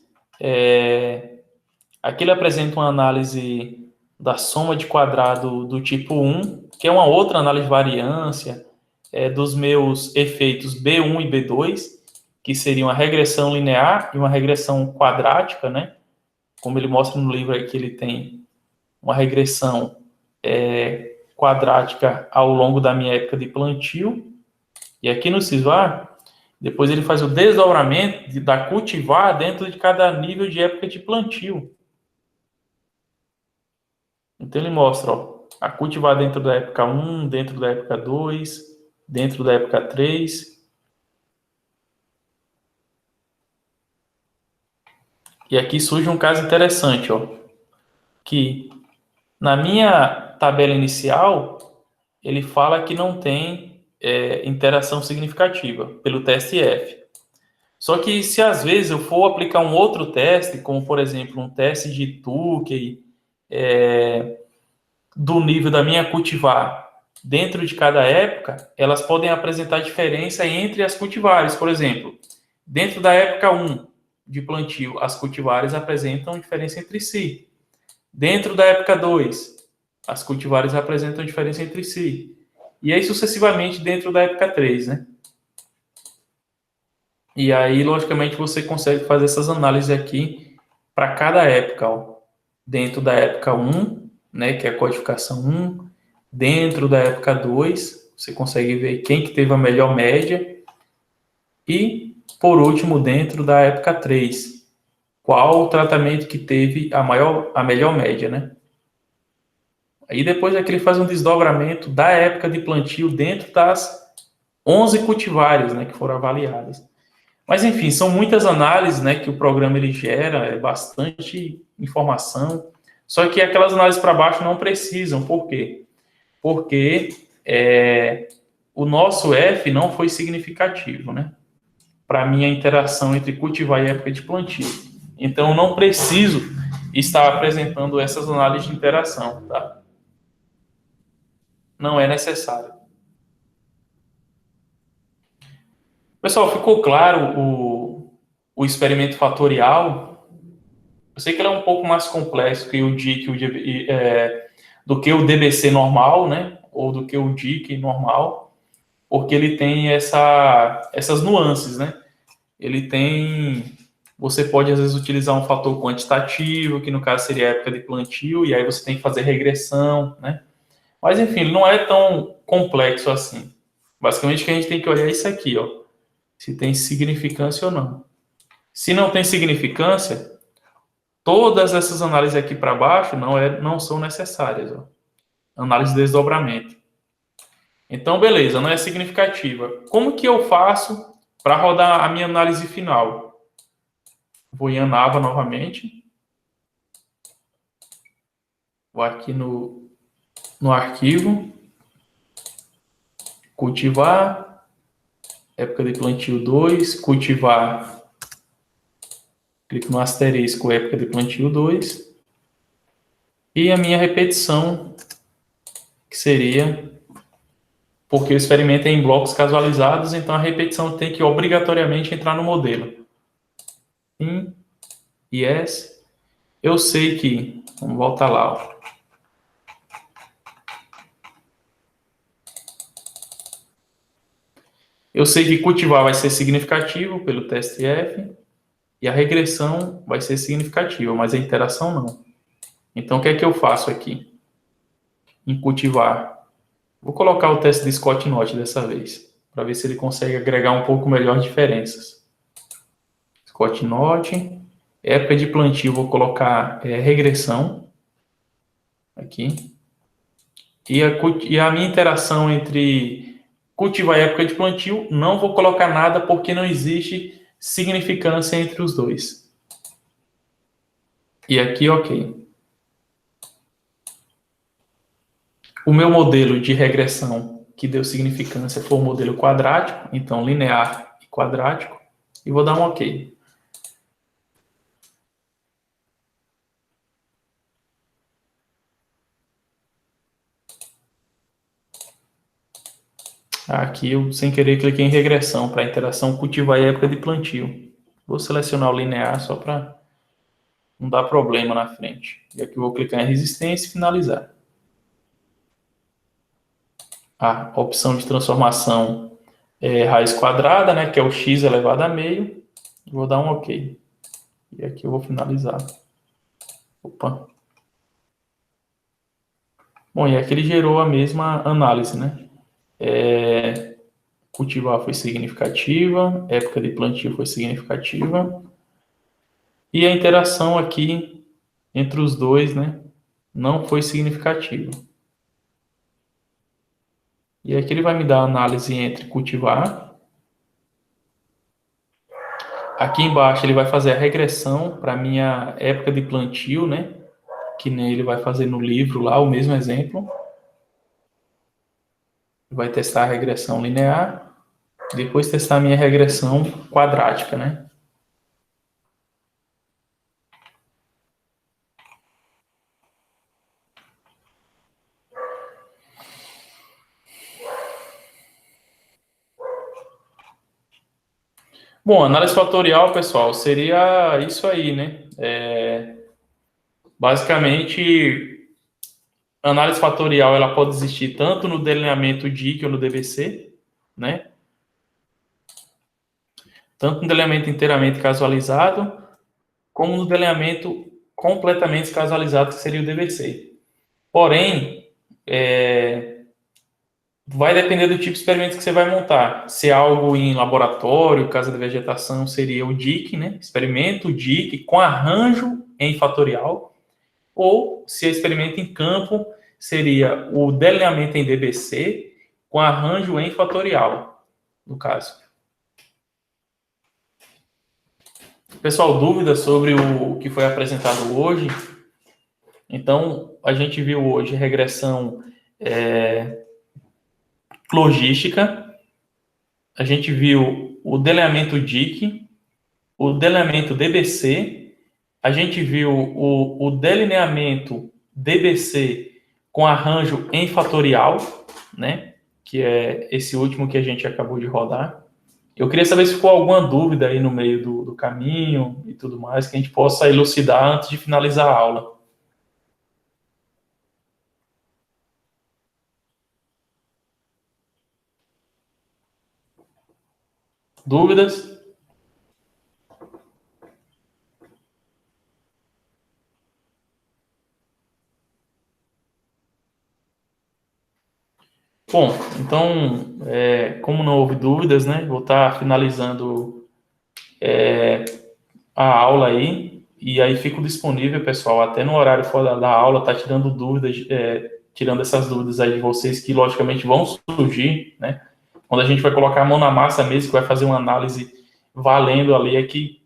Speaker 1: aqui ele apresenta uma análise da soma de quadrado do tipo 1, que é uma outra análise de variância dos meus efeitos B1 e B2, que seriam uma regressão linear e uma regressão quadrática, né? Como ele mostra no livro aqui, ele tem uma regressão quadrática ao longo da minha época de plantio. E aqui no CISVAR, depois ele faz o desdobramento da cultivar dentro de cada nível de época de plantio. Então ele mostra, ó, a cultivar dentro da época 1, dentro da época 2, dentro da época 3. E aqui surge um caso interessante, ó, que na minha tabela inicial, ele fala que não tem interação significativa pelo teste F. Só que se às vezes eu for aplicar um outro teste, como por exemplo um teste de Tukey, do nível da minha cultivar dentro de cada época, elas podem apresentar diferença entre as cultivares. Por exemplo, dentro da época 1 de plantio, as cultivares apresentam diferença entre si. Dentro da época 2, as cultivares apresentam diferença entre si. E aí sucessivamente dentro da época 3, né? E aí, logicamente, você consegue fazer essas análises aqui para cada época, ó. Dentro da época 1, né, que é a codificação 1, dentro da época 2, você consegue ver quem que teve a melhor média, e, por último, dentro da época 3, qual o tratamento que teve a melhor média, né? Aí depois é que ele faz um desdobramento da época de plantio dentro das 11 cultivares, né, que foram avaliadas. Mas, enfim, são muitas análises, né, que o programa ele gera, é bastante informação. Só que aquelas análises para baixo não precisam. Por quê? Porque o nosso F não foi significativo, né? Para a minha interação entre cultivar e época de plantio. Então, eu não preciso estar apresentando essas análises de interação, tá? Não é necessário. Pessoal, ficou claro o experimento fatorial? Eu sei que ele é um pouco mais complexo que o DIC, do que o DBC normal, né? Ou do que o DIC normal, porque ele tem essas nuances, né? Ele tem... Você pode, às vezes, utilizar um fator quantitativo, que no caso seria a época de plantio, e aí você tem que fazer regressão, né? Mas, enfim, ele não é tão complexo assim. Basicamente, o que a gente tem que olhar é isso aqui, ó. Se tem significância ou não. Se não tem significância, todas essas análises aqui para baixo não são necessárias. Ó. Análise de desdobramento. Então, beleza, não é significativa. Como que eu faço para rodar a minha análise final? Vou em Anava novamente. Vou aqui no arquivo. Cultivar. Época de plantio 2. Cultivar. Clico no asterisco, época de plantio 2. E a minha repetição, que seria... Porque o experimento é em blocos casualizados, então a repetição tem que obrigatoriamente entrar no modelo. Yes. Eu sei que... Vamos voltar lá. Ó. Eu sei que cultivar vai ser significativo pelo teste F e a regressão vai ser significativa, mas a interação não. Então, o que é que eu faço aqui? Em cultivar. Vou colocar o teste de Scott Knott dessa vez, para ver se ele consegue agregar um pouco melhor diferenças. Scott Knott. Época de plantio, vou colocar regressão. Aqui. E a minha interação entre cultivar e época de plantio, não vou colocar nada porque não existe significância entre os dois. E aqui, ok. O meu modelo de regressão que deu significância foi o modelo quadrático, então linear e quadrático, e vou dar um ok. Aqui eu, sem querer, cliquei em regressão para interação cultivar e época de plantio. Vou selecionar o linear só para não dar problema na frente. E aqui eu vou clicar em resistência e finalizar. A opção de transformação é raiz quadrada, né, que é o x elevado a meio. Vou dar um ok. E aqui eu vou finalizar. Opa. Bom, e aqui ele gerou a mesma análise, né? Cultivar foi significativa, época de plantio foi significativa. E a interação aqui entre os dois, né, não foi significativa. E aqui ele vai me dar a análise entre cultivar. Aqui embaixo ele vai fazer a regressão para a minha época de plantio, né? Que nem ele vai fazer no livro lá, o mesmo exemplo. Vai testar a regressão linear, depois testar a minha regressão quadrática, né? Bom, análise fatorial, pessoal, seria isso aí, né? Basicamente, a análise fatorial ela pode existir tanto no delineamento DIC ou no DBC, né? Tanto no delineamento inteiramente casualizado, como no delineamento completamente casualizado, que seria o DBC. Porém, vai depender do tipo de experimento que você vai montar. Se é algo em laboratório, casa de vegetação, seria o DIC, né? Experimento DIC com arranjo em fatorial. Ou, se é experimento em campo, seria o delineamento em DBC com arranjo em fatorial, no caso. Pessoal, dúvidas sobre o que foi apresentado hoje? Então, a gente viu hoje regressão logística, a gente viu o delineamento DIC, o delineamento DBC, a gente viu o delineamento DBC com arranjo em fatorial, né? Que é esse último que a gente acabou de rodar. Eu queria saber se ficou alguma dúvida aí no meio do caminho e tudo mais, que a gente possa elucidar antes de finalizar a aula. Dúvidas? Bom, então, como não houve dúvidas, né, vou estar finalizando a aula aí, e aí fico disponível, pessoal, até no horário fora da aula, tá tirando dúvidas, tirando essas dúvidas aí de vocês, que logicamente vão surgir, né, quando a gente vai colocar a mão na massa mesmo, que vai fazer uma análise valendo ali, é que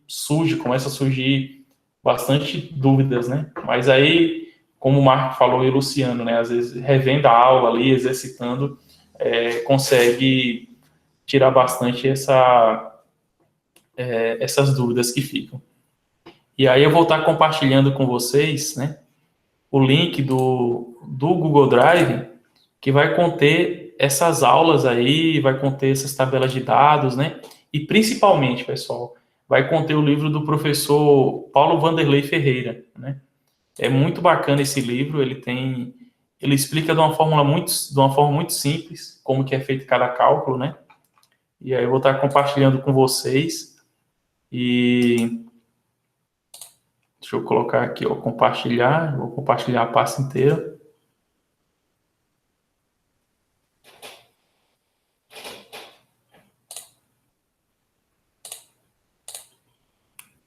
Speaker 1: começa a surgir bastante dúvidas, né, mas aí, como o Marco falou e o Luciano, né, às vezes revendo a aula ali, exercitando, consegue tirar bastante essas dúvidas que ficam. E aí eu vou estar compartilhando com vocês, né, o link do Google Drive, que vai conter essas aulas aí, vai conter essas tabelas de dados, né, e principalmente, pessoal, vai conter o livro do professor Paulo Vanderlei Ferreira, né. É muito bacana esse livro, ele explica de uma forma muito simples como que é feito cada cálculo, né, e aí eu vou estar compartilhando com vocês. E deixa eu colocar aqui, ó, compartilhar. Vou compartilhar a pasta inteira.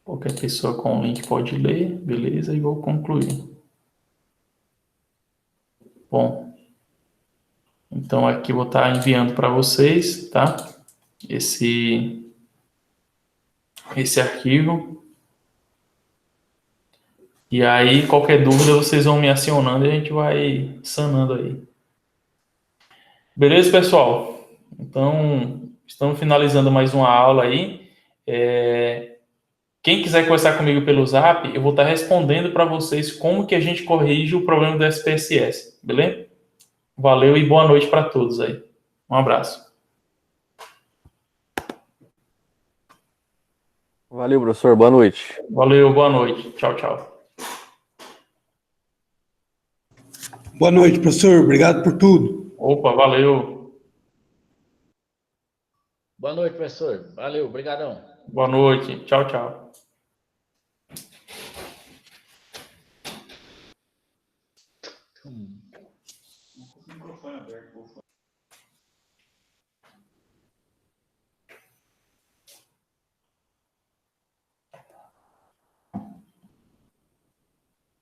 Speaker 1: Qualquer pessoa com o link pode ler, beleza, e vou concluir. Bom, então aqui eu vou estar enviando para vocês, tá? Esse arquivo. E aí, qualquer dúvida, vocês vão me acionando e a gente vai sanando aí. Beleza, pessoal? Então, estamos finalizando mais uma aula aí. Quem quiser conversar comigo pelo Zap, eu vou estar respondendo para vocês como que a gente corrige o problema do SPSS, beleza? Valeu e boa noite para todos aí. Um abraço.
Speaker 2: Valeu, professor. Boa noite.
Speaker 1: Valeu, boa noite. Tchau, tchau.
Speaker 3: Boa noite, professor. Obrigado por tudo.
Speaker 1: Opa, valeu.
Speaker 4: Boa noite, professor. Valeu, obrigadão.
Speaker 1: Boa noite. Tchau, tchau.